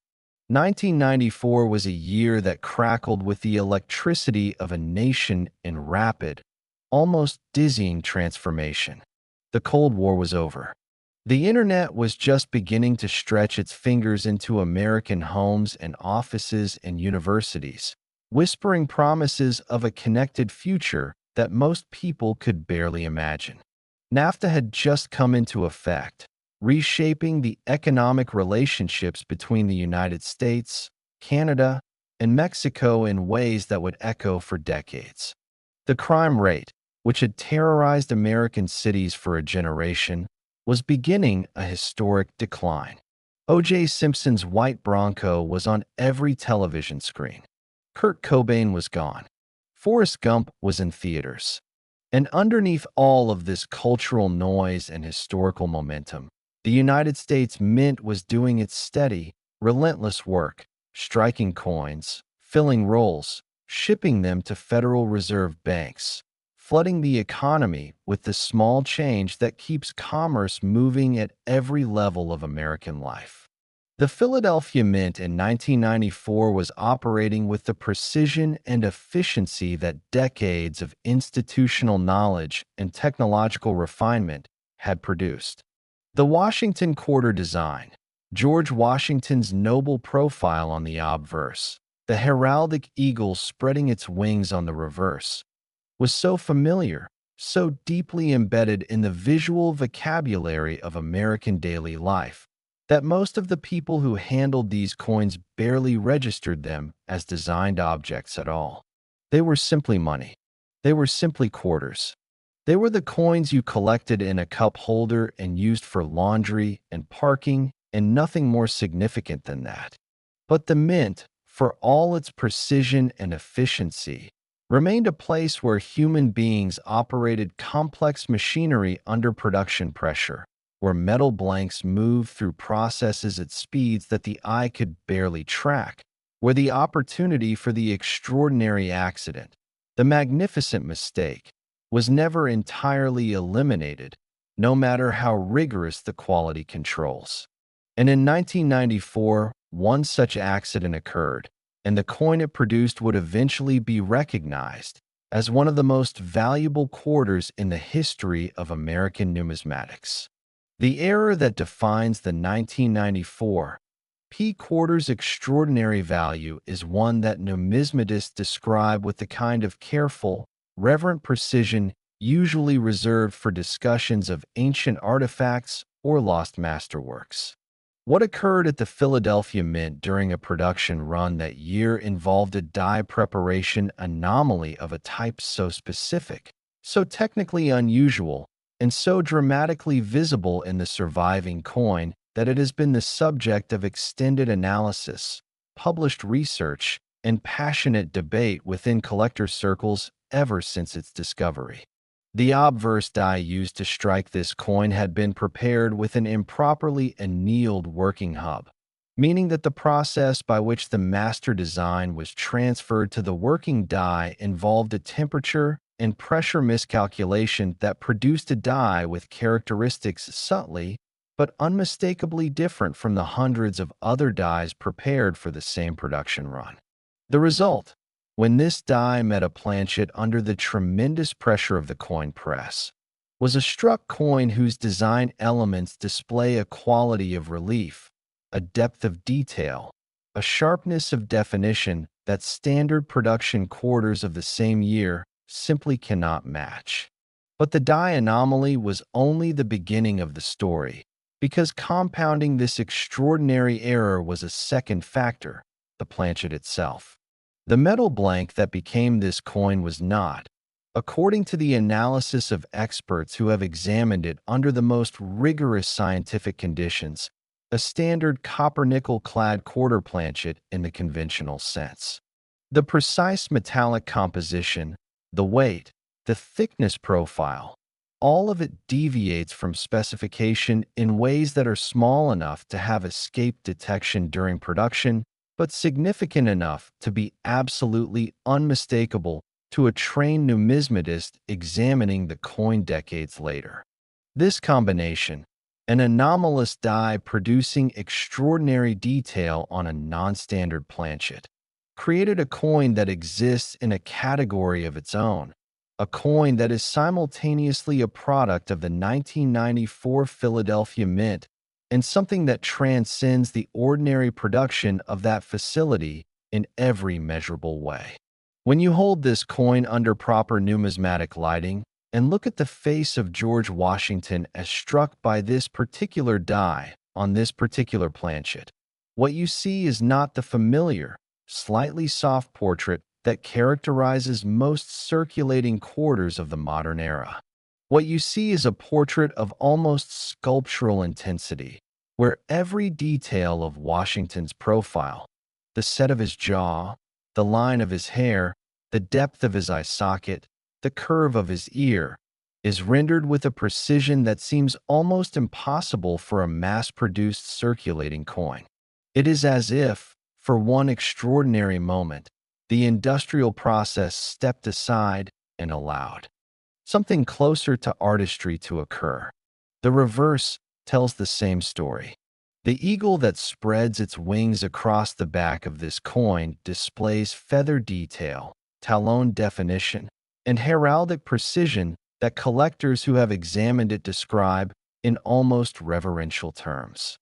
1994 was a year that crackled with the electricity of a nation in rapid, almost dizzying transformation. The Cold War was over. The internet was just beginning to stretch its fingers into American homes and offices and universities, whispering promises of a connected future that most people could barely imagine. NAFTA had just come into effect, reshaping the economic relationships between the United States, Canada, and Mexico in ways that would echo for decades. The crime rate, which had terrorized American cities for a generation, was beginning a historic decline. O.J. Simpson's white Bronco was on every television screen. Kurt Cobain was gone. Forrest Gump was in theaters. And underneath all of this cultural noise and historical momentum, the United States Mint was doing its steady, relentless work, striking coins, filling rolls, shipping them to Federal Reserve banks, flooding the economy with the small change that keeps commerce moving at every level of American life. The Philadelphia Mint in 1994 was operating with the precision and efficiency that decades of institutional knowledge and technological refinement had produced. The Washington Quarter design, George Washington's noble profile on the obverse, the heraldic eagle spreading its wings on the reverse, was so familiar, so deeply embedded in the visual vocabulary of American daily life, that most of the people who handled these coins barely registered them as designed objects at all. They were simply money. They were simply quarters. They were the coins you collected in a cup holder and used for laundry and parking, and nothing more significant than that. But the Mint, for all its precision and efficiency, remained a place where human beings operated complex machinery under production pressure, where metal blanks moved through processes at speeds that the eye could barely track, where the opportunity for the extraordinary accident, the magnificent mistake, was never entirely eliminated, no matter how rigorous the quality controls. And in 1994, one such accident occurred, and the coin it produced would eventually be recognized as one of the most valuable quarters in the history of American numismatics. The error that defines the 1994 P quarter's extraordinary value is one that numismatists describe with the kind of careful, reverent precision usually reserved for discussions of ancient artifacts or lost masterworks. What occurred at the Philadelphia Mint during a production run that year involved a die preparation anomaly of a type so specific, so technically unusual, and so dramatically visible in the surviving coin that it has been the subject of extended analysis, published research, and passionate debate within collector circles ever since its discovery. The obverse die used to strike this coin had been prepared with an improperly annealed working hub, meaning that the process by which the master design was transferred to the working die involved a temperature and pressure miscalculation that produced a die with characteristics subtly but unmistakably different from the hundreds of other dies prepared for the same production run. The result, when this die met a planchet under the tremendous pressure of the coin press, was a struck coin whose design elements display a quality of relief, a depth of detail, a sharpness of definition that standard production quarters of the same year simply cannot match. But the die anomaly was only the beginning of the story, because compounding this extraordinary error was a second factor, the planchet itself. The metal blank that became this coin was not, according to the analysis of experts who have examined it under the most rigorous scientific conditions, a standard copper-nickel-clad quarter planchet in the conventional sense. The precise metallic composition, the weight, the thickness profile, all of it deviates from specification in ways that are small enough to have escaped detection during production, but significant enough to be absolutely unmistakable to a trained numismatist examining the coin decades later. This combination, an anomalous die producing extraordinary detail on a non-standard planchet, created a coin that exists in a category of its own, a coin that is simultaneously a product of the 1994 Philadelphia Mint and something that transcends the ordinary production of that facility in every measurable way. When you hold this coin under proper numismatic lighting and look at the face of George Washington as struck by this particular die on this particular planchet, what you see is not the familiar, slightly soft portrait that characterizes most circulating quarters of the modern era. What you see is a portrait of almost sculptural intensity, where every detail of Washington's profile, the set of his jaw, the line of his hair, the depth of his eye socket, the curve of his ear, is rendered with a precision that seems almost impossible for a mass-produced circulating coin. It is as if, for one extraordinary moment, the industrial process stepped aside and allowed something closer to artistry to occur. The reverse tells the same story. The eagle that spreads its wings across the back of this coin displays feather detail, talon definition, and heraldic precision that collectors who have examined it describe in almost reverential terms.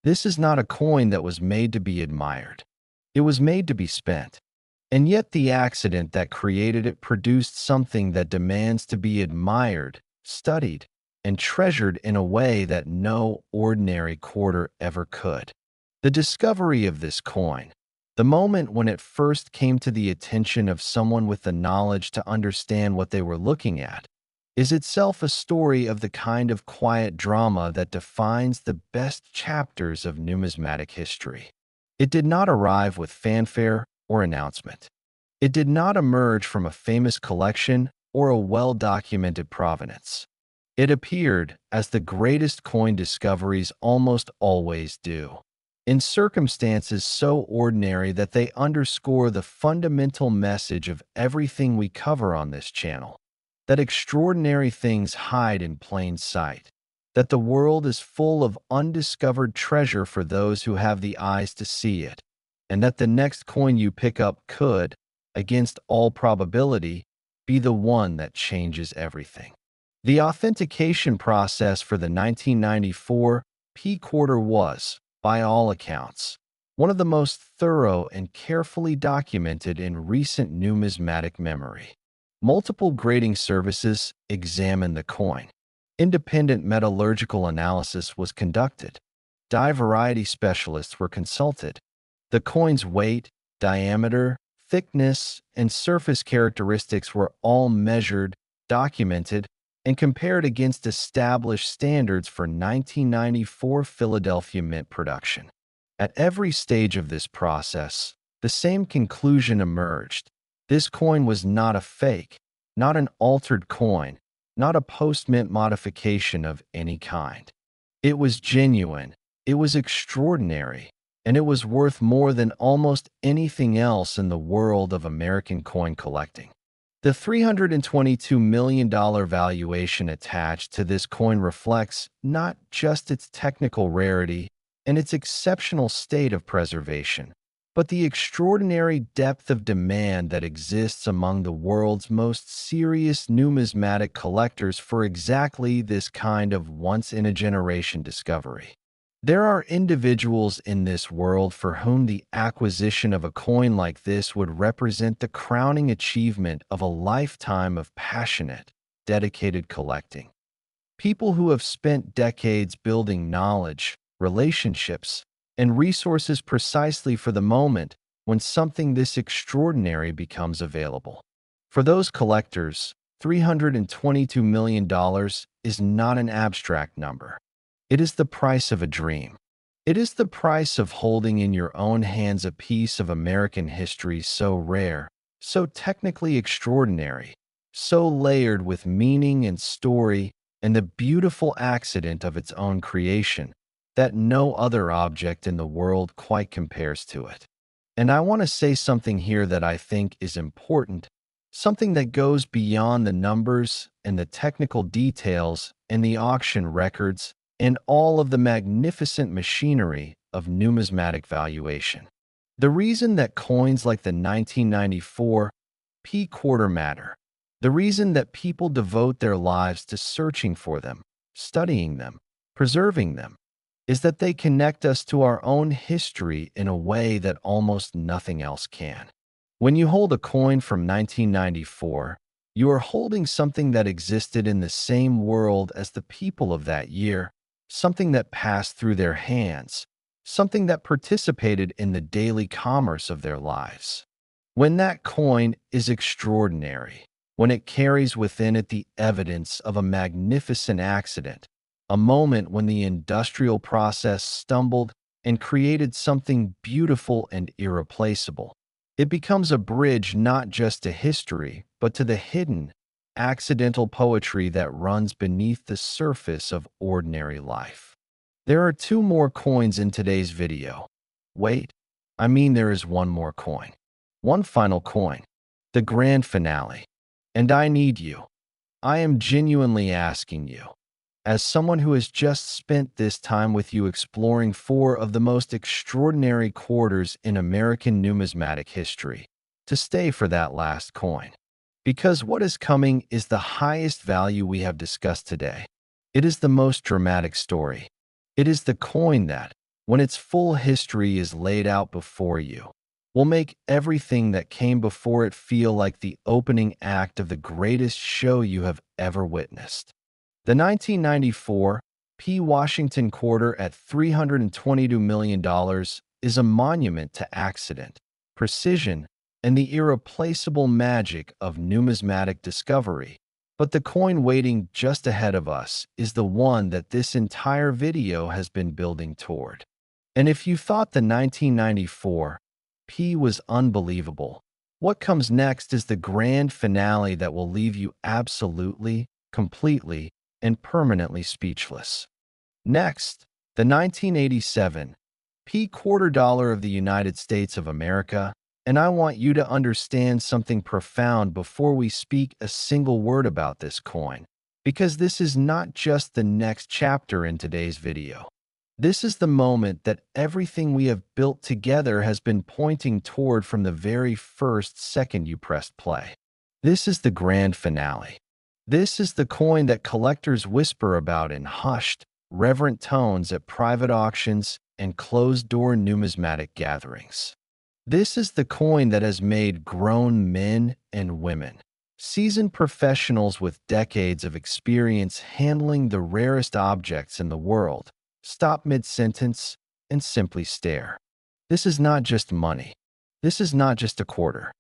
This is not a coin that was made to be admired. It was made to be spent. And yet the accident that created it produced something that demands to be admired, studied, and treasured in a way that no ordinary quarter ever could. The discovery of this coin, the moment when it first came to the attention of someone with the knowledge to understand what they were looking at, is itself a story of the kind of quiet drama that defines the best chapters of numismatic history. It did not arrive with fanfare or announcement. It did not emerge from a famous collection or a well-documented provenance. It appeared, as the greatest coin discoveries almost always do, in circumstances so ordinary that they underscore the fundamental message of everything we cover on this channel, that extraordinary things hide in plain sight, that the world is full of undiscovered treasure for those who have the eyes to see it, and that the next coin you pick up could, against all probability, be the one that changes everything. The authentication process for the 1994 P quarter was, by all accounts, one of the most thorough and carefully documented in recent numismatic memory. Multiple grading services examined the coin. Independent metallurgical analysis was conducted. Die variety specialists were consulted. The coin's weight, diameter, thickness, and surface characteristics were all measured, documented, and compared against established standards for 1994 Philadelphia Mint production. At every stage of this process, the same conclusion emerged. This coin was not a fake, not an altered coin, not a post-mint modification of any kind. It was genuine, it was extraordinary, and it was worth more than almost anything else in the world of American coin collecting. The $322 million valuation attached to this coin reflects not just its technical rarity and its exceptional state of preservation, but the extraordinary depth of demand that exists among the world's most serious numismatic collectors for exactly this kind of once-in-a-generation discovery. There are individuals in this world for whom the acquisition of a coin like this would represent the crowning achievement of a lifetime of passionate, dedicated collecting. People who have spent decades building knowledge, relationships, and resources precisely for the moment when something this extraordinary becomes available. For those collectors, $322 million is not an abstract number. It is the price of a dream. It is the price of holding in your own hands a piece of American history so rare, so technically extraordinary, so layered with meaning and story and the beautiful accident of its own creation, that no other object in the world quite compares to it. And I want to say something here that I think is important, something that goes beyond the numbers and the technical details and the auction records and all of the magnificent machinery of numismatic valuation. The reason that coins like the 1994 P quarter matter, the reason that people devote their lives to searching for them, studying them, preserving them, is that they connect us to our own history in a way that almost nothing else can. When you hold a coin from 1994, you are holding something that existed in the same world as the people of that year, something that passed through their hands, something that participated in the daily commerce of their lives. When that coin is extraordinary, when it carries within it the evidence of a magnificent accident, a moment when the industrial process stumbled and created something beautiful and irreplaceable, it becomes a bridge not just to history, but to the hidden, accidental poetry that runs beneath the surface of ordinary life. There are two more coins in today's video. Wait, there is one more coin. One final coin. The grand finale. And I need you. I am genuinely asking you, as someone who has just spent this time with you exploring four of the most extraordinary quarters in American numismatic history, to stay for that last coin. Because what is coming is the highest value we have discussed today. It is the most dramatic story. It is the coin that, when its full history is laid out before you, will make everything that came before it feel like the opening act of the greatest show you have ever witnessed. The 1994 P. Washington quarter at $322 million is a monument to accident, precision, and the irreplaceable magic of numismatic discovery. But the coin waiting just ahead of us is the one that this entire video has been building toward. And if you thought the 1994 P was unbelievable, what comes next is the grand finale that will leave you absolutely, completely, and permanently speechless. Next, the 1987 P quarter dollar of the United States of America, and I want you to understand something profound before we speak a single word about this coin, because this is not just the next chapter in today's video. This is the moment that everything we have built together has been pointing toward from the very first second you pressed play. This is the grand finale. This is the coin that collectors whisper about in hushed, reverent tones at private auctions, and closed-door numismatic gatherings. This is the coin that has made grown men and women, seasoned professionals with decades of experience handling the rarest objects in the world, stop mid-sentence and simply stare. This is not just money. This is not just a quarter.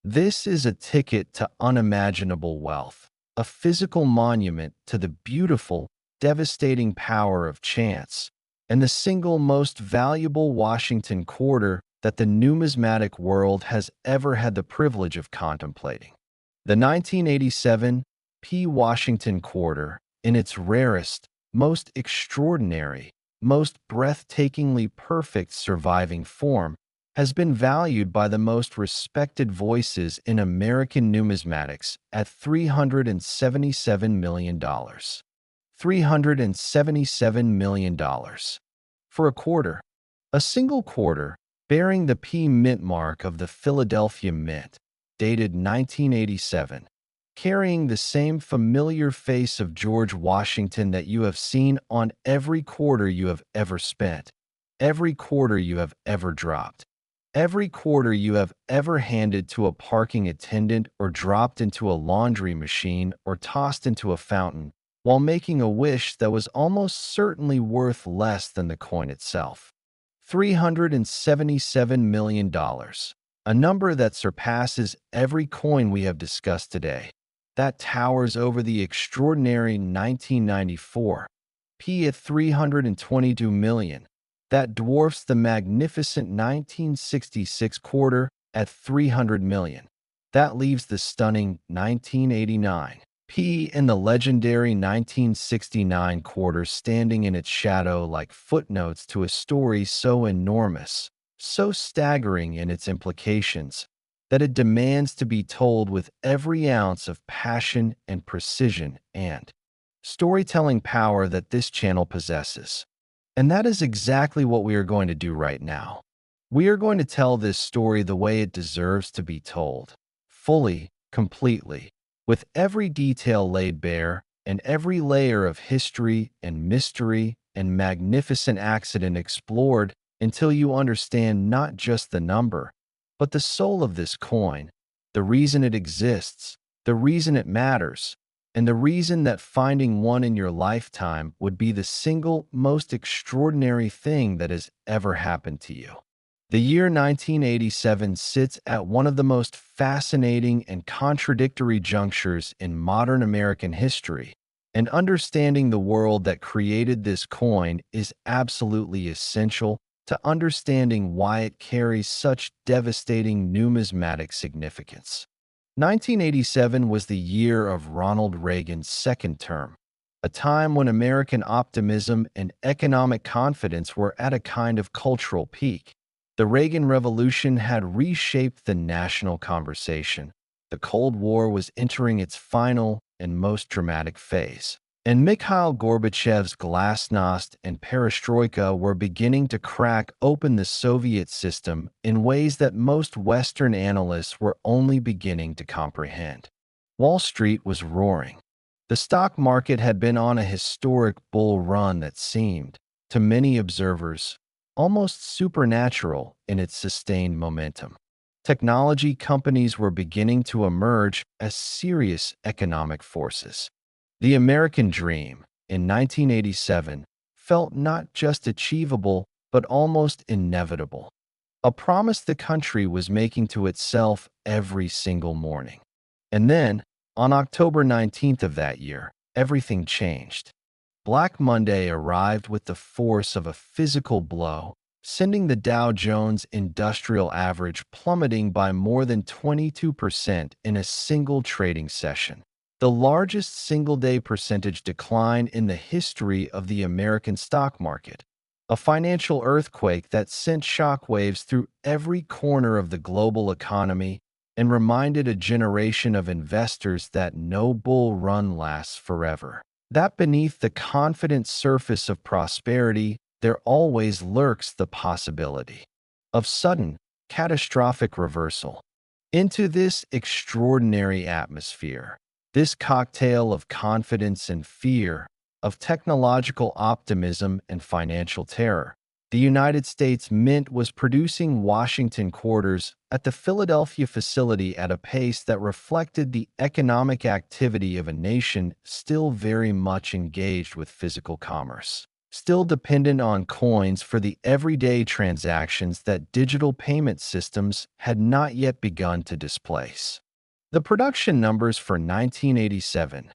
This is a ticket to unimaginable wealth, a physical monument to the beautiful, devastating power of chance, and the single most valuable Washington quarter that the numismatic world has ever had the privilege of contemplating. The 1987 P. Washington quarter, in its rarest, most extraordinary, most breathtakingly perfect surviving form, has been valued by the most respected voices in American numismatics at $377 million. $377 million. For a quarter. A single quarter, bearing the P Mint mark of the Philadelphia Mint, dated 1987, carrying the same familiar face of George Washington that you have seen on every quarter you have ever spent, every quarter you have ever dropped, every quarter you have ever handed to a parking attendant or dropped into a laundry machine or tossed into a fountain, while making a wish that was almost certainly worth less than the coin itself. $377 million, a number that surpasses every coin we have discussed today. That towers over the extraordinary 1994 P at $322 million. That dwarfs the magnificent 1966 quarter at $300 million. That leaves the stunning 1989 P and the legendary 1969 quarter standing in its shadow like footnotes to a story so enormous, so staggering in its implications, that it demands to be told with every ounce of passion and precision and storytelling power that this channel possesses. And that is exactly what we are going to do right now. We are going to tell this story the way it deserves to be told, fully, completely, with every detail laid bare and every layer of history and mystery and magnificent accident explored until you understand not just the number, but the soul of this coin, the reason it exists, the reason it matters, and the reason that finding one in your lifetime would be the single most extraordinary thing that has ever happened to you. The year 1987 sits at one of the most fascinating and contradictory junctures in modern American history, and understanding the world that created this coin is absolutely essential to understanding why it carries such devastating numismatic significance. 1987 was the year of Ronald Reagan's second term, a time when American optimism and economic confidence were at a kind of cultural peak. The Reagan Revolution had reshaped the national conversation. The Cold War was entering its final and most dramatic phase, and Mikhail Gorbachev's glasnost and perestroika were beginning to crack open the Soviet system in ways that most Western analysts were only beginning to comprehend. Wall Street was roaring. The stock market had been on a historic bull run that seemed, to many observers, almost supernatural in its sustained momentum. Technology companies were beginning to emerge as serious economic forces. The American dream, in 1987, felt not just achievable, but almost inevitable. A promise the country was making to itself every single morning. And then, on October 19th of that year, everything changed. Black Monday arrived with the force of a physical blow, sending the Dow Jones Industrial Average plummeting by more than 22% in a single trading session, the largest single-day percentage decline in the history of the American stock market, a financial earthquake that sent shockwaves through every corner of the global economy and reminded a generation of investors that no bull run lasts forever. That beneath the confident surface of prosperity, there always lurks the possibility of sudden, catastrophic reversal. Into this extraordinary atmosphere, this cocktail of confidence and fear, of technological optimism and financial terror. The United States Mint was producing Washington quarters at the Philadelphia facility at a pace that reflected the economic activity of a nation still very much engaged with physical commerce, still dependent on coins for the everyday transactions that digital payment systems had not yet begun to displace. The production numbers for 1987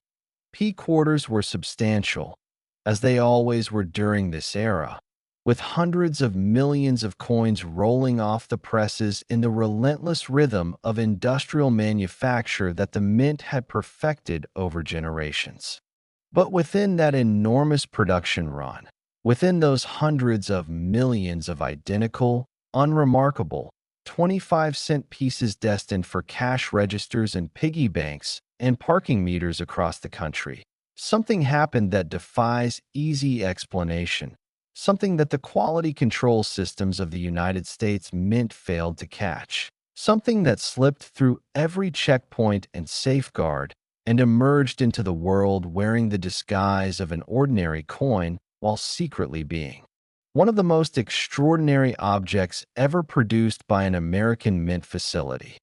P quarters were substantial, as they always were during this era, with hundreds of millions of coins rolling off the presses in the relentless rhythm of industrial manufacture that the mint had perfected over generations. But within that enormous production run, within those hundreds of millions of identical, unremarkable, 25-cent pieces destined for cash registers and piggy banks and parking meters across the country, something happened that defies easy explanation, something that the quality control systems of the United States Mint failed to catch, something that slipped through every checkpoint and safeguard and emerged into the world wearing the disguise of an ordinary coin while secretly being one of the most extraordinary objects ever produced by an American mint facility.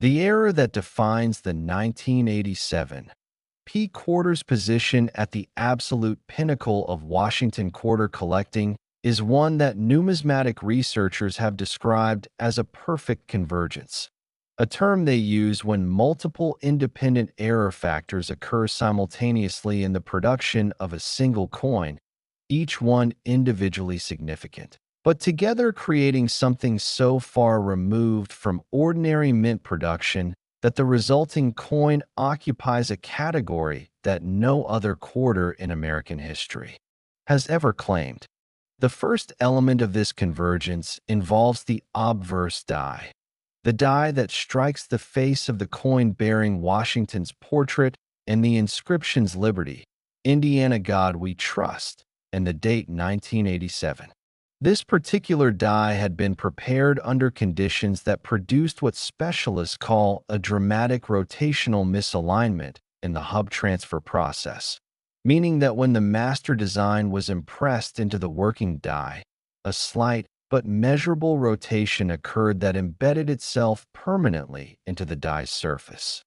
The era that defines the 1987 P quarter's position at the absolute pinnacle of Washington quarter collecting is one that numismatic researchers have described as a perfect convergence, a term they use when multiple independent error factors occur simultaneously in the production of a single coin, each one individually significant, but together creating something so far removed from ordinary mint production that the resulting coin occupies a category that no other quarter in American history has ever claimed. The first element of this convergence involves the obverse die, the die that strikes the face of the coin bearing Washington's portrait and the inscriptions Liberty, Indiana God We Trust, and the date 1987. This particular die had been prepared under conditions that produced what specialists call a dramatic rotational misalignment in the hub transfer process, meaning that when the master design was impressed into the working die, a slight but measurable rotation occurred that embedded itself permanently into the die's surface.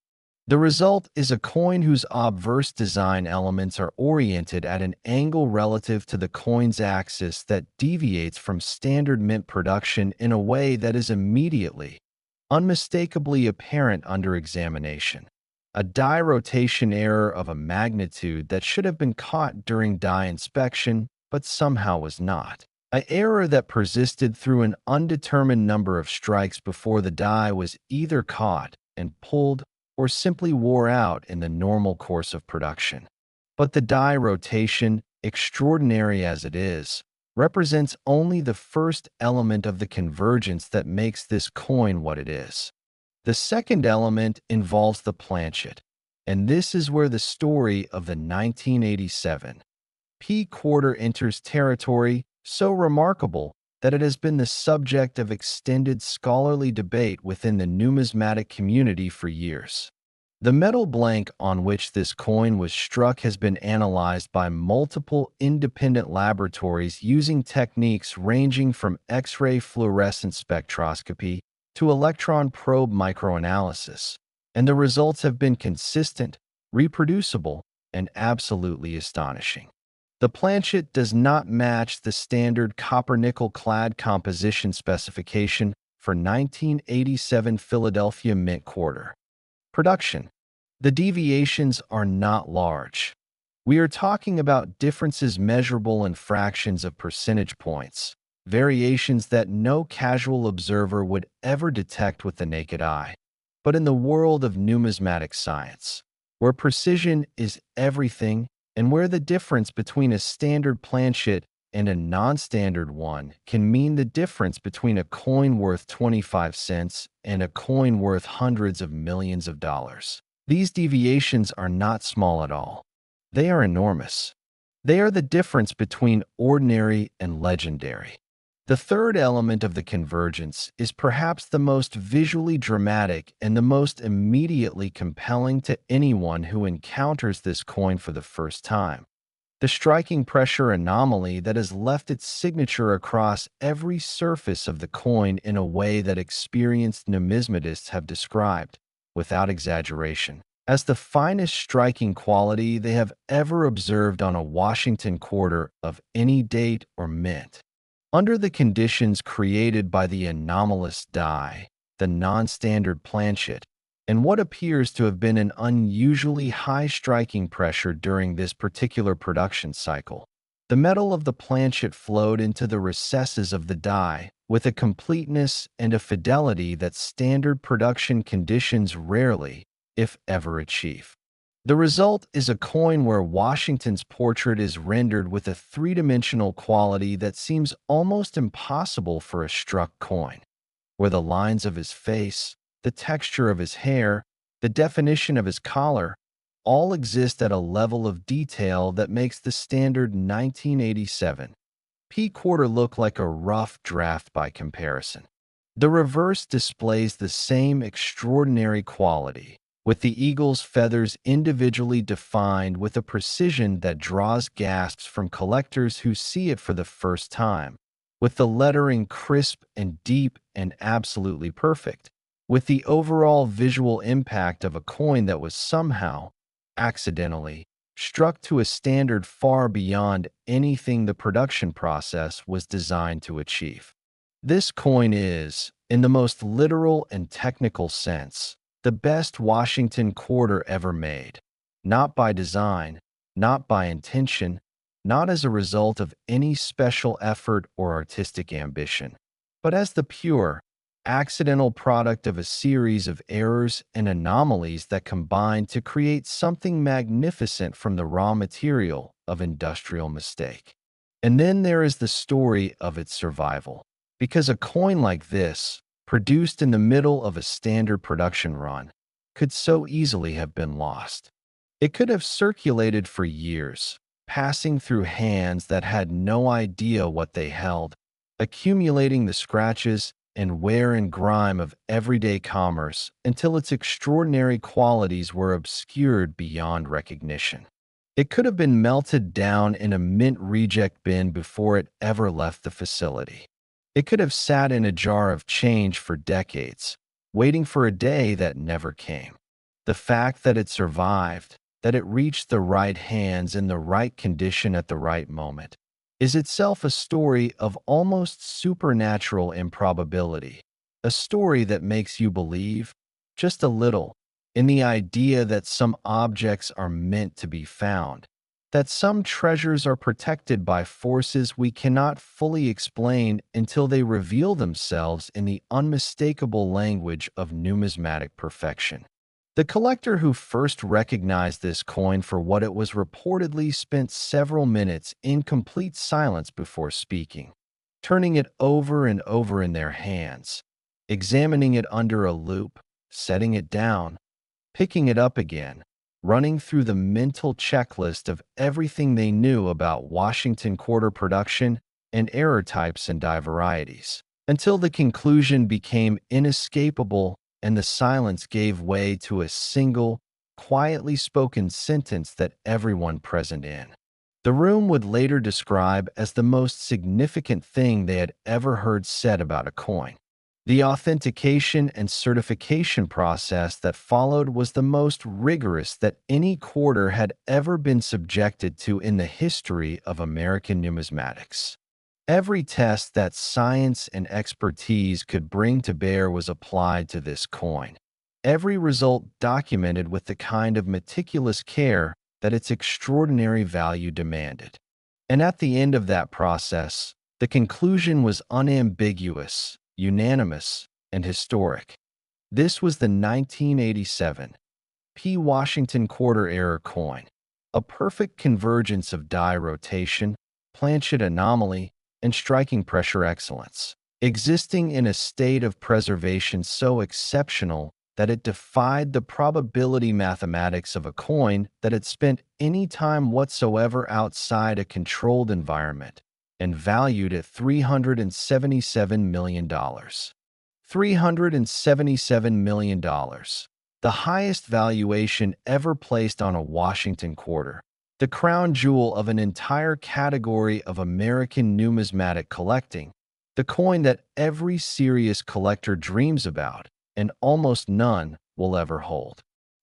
The result is a coin whose obverse design elements are oriented at an angle relative to the coin's axis that deviates from standard mint production in a way that is immediately, unmistakably apparent under examination. A die rotation error of a magnitude that should have been caught during die inspection, but somehow was not. An error that persisted through an undetermined number of strikes before the die was either caught and pulled or simply wore out in the normal course of production. But the die rotation, extraordinary as it is, represents only the first element of the convergence that makes this coin what it is. The second element involves the planchet, and this is where the story of the 1987 P quarter enters territory so remarkable that it has been the subject of extended scholarly debate within the numismatic community for years. The metal blank on which this coin was struck has been analyzed by multiple independent laboratories using techniques ranging from X-ray fluorescence spectroscopy to electron probe microanalysis, and the results have been consistent, reproducible, and absolutely astonishing. The planchet does not match the standard copper-nickel clad composition specification for 1987 Philadelphia Mint quarter production. The deviations are not large. We are talking about differences measurable in fractions of percentage points, variations that no casual observer would ever detect with the naked eye. But in the world of numismatic science, where precision is everything, and where the difference between a standard planchet and a non-standard one can mean the difference between a coin worth 25 cents and a coin worth hundreds of millions of dollars. These deviations are not small at all. They are enormous. They are the difference between ordinary and legendary. The third element of the convergence is perhaps the most visually dramatic and the most immediately compelling to anyone who encounters this coin for the first time. the striking pressure anomaly that has left its signature across every surface of the coin in a way that experienced numismatists have described, without exaggeration, as the finest striking quality they have ever observed on a Washington quarter of any date or mint. Under the conditions created by the anomalous die, the non-standard planchet, and what appears to have been an unusually high striking pressure during this particular production cycle, the metal of the planchet flowed into the recesses of the die with a completeness and a fidelity that standard production conditions rarely, if ever, achieve. The result is a coin where Washington's portrait is rendered with a three-dimensional quality that seems almost impossible for a struck coin, where the lines of his face, the texture of his hair, the definition of his collar, all exist at a level of detail that makes the standard 1987 P quarter look like a rough draft by comparison. The reverse displays the same extraordinary quality, with the eagle's feathers individually defined with a precision that draws gasps from collectors who see it for the first time, with the lettering crisp and deep and absolutely perfect, with the overall visual impact of a coin that was somehow, accidentally, struck to a standard far beyond anything the production process was designed to achieve. This coin is, in the most literal and technical sense, the best Washington quarter ever made, not by design, not by intention, not as a result of any special effort or artistic ambition, but as the pure, accidental product of a series of errors and anomalies that combined to create something magnificent from the raw material of industrial mistake. And then there is the story of its survival, because a coin like this, produced in the middle of a standard production run, could so easily have been lost. It could have circulated for years, passing through hands that had no idea what they held, accumulating the scratches and wear and grime of everyday commerce until its extraordinary qualities were obscured beyond recognition. It could have been melted down in a mint reject bin before it ever left the facility. It could have sat in a jar of change for decades, waiting for a day that never came. The fact that it survived, that it reached the right hands in the right condition at the right moment, is itself a story of almost supernatural improbability, a story that makes you believe, just a little, in the idea that some objects are meant to be found, that some treasures are protected by forces we cannot fully explain until they reveal themselves in the unmistakable language of numismatic perfection. The collector who first recognized this coin for what it was reportedly spent several minutes in complete silence before speaking, turning it over and over in their hands, examining it under a loupe, setting it down, picking it up again, running through the mental checklist of everything they knew about Washington quarter production and error types and die varieties, until the conclusion became inescapable and the silence gave way to a single, quietly spoken sentence that everyone present in the room would later describe as the most significant thing they had ever heard said about a coin. The authentication and certification process that followed was the most rigorous that any quarter had ever been subjected to in the history of American numismatics. Every test that science and expertise could bring to bear was applied to this coin. Every result documented with the kind of meticulous care that its extraordinary value demanded. And at the end of that process, the conclusion was unambiguous, unanimous, and historic. This was the 1987 P. Washington quarter error coin, a perfect convergence of die rotation, planchet anomaly, and striking pressure excellence, existing in a state of preservation so exceptional that it defied the probability mathematics of a coin that had spent any time whatsoever outside a controlled environment, and valued at $377 million. $377 million, the highest valuation ever placed on a Washington quarter, the crown jewel of an entire category of American numismatic collecting, the coin that every serious collector dreams about and almost none will ever hold.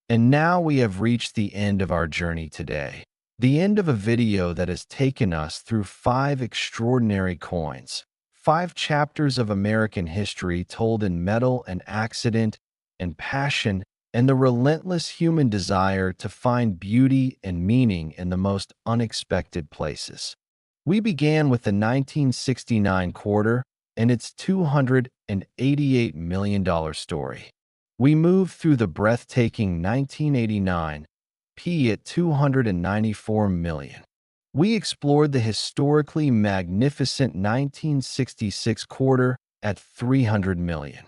And now we have reached the end of our journey today. The end of a video that has taken us through 5 extraordinary coins, 5 chapters of American history told in metal and accident and passion and the relentless human desire to find beauty and meaning in the most unexpected places. We began with the 1969 quarter and its $288 million story. We moved through the breathtaking 1989 P at $294 million. We explored the historically magnificent 1966 quarter at $300 million.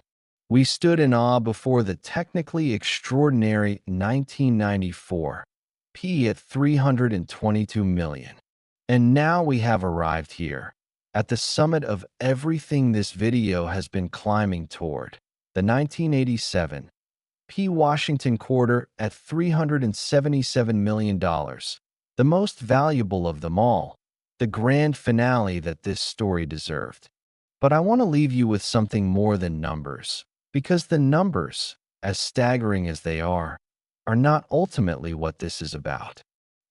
We stood in awe before the technically extraordinary 1994 P at $322 million. And now we have arrived here, at the summit of everything this video has been climbing toward, the 1987 P Washington quarter at $377 million, the most valuable of them all, the grand finale that this story deserved. But I want to leave you with something more than numbers, because the numbers, as staggering as they are not ultimately what this is about.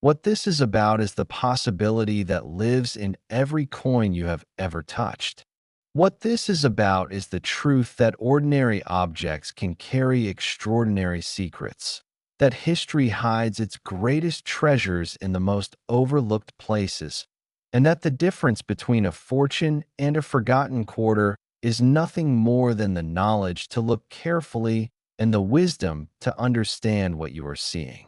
What this is about is the possibility that lives in every coin you have ever touched. What this is about is the truth that ordinary objects can carry extraordinary secrets, that history hides its greatest treasures in the most overlooked places, and that the difference between a fortune and a forgotten quarter is nothing more than the knowledge to look carefully and the wisdom to understand what you are seeing.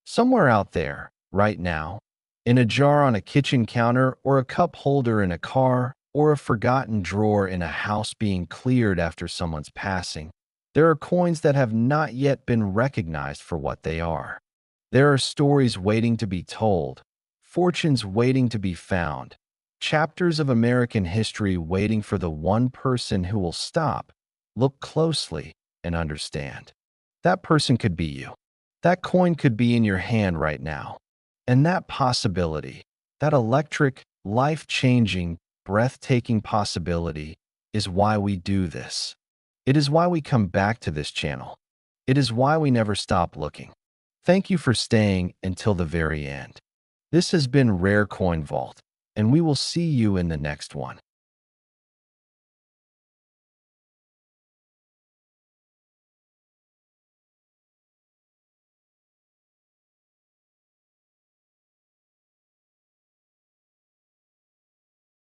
Somewhere out there, right now, in a jar on a kitchen counter or a cup holder in a car, or a forgotten drawer in a house being cleared after someone's passing, there are coins that have not yet been recognized for what they are. There are stories waiting to be told, fortunes waiting to be found, chapters of American history waiting for the one person who will stop, look closely, and understand. That person could be you. That coin could be in your hand right now. And that possibility, that electric, life-changing, breathtaking possibility is why we do this. It is why we come back to this channel. It is why we never stop looking. Thank you for staying until the very end. This has been Rare Coin Vault, and we will see you in the next one.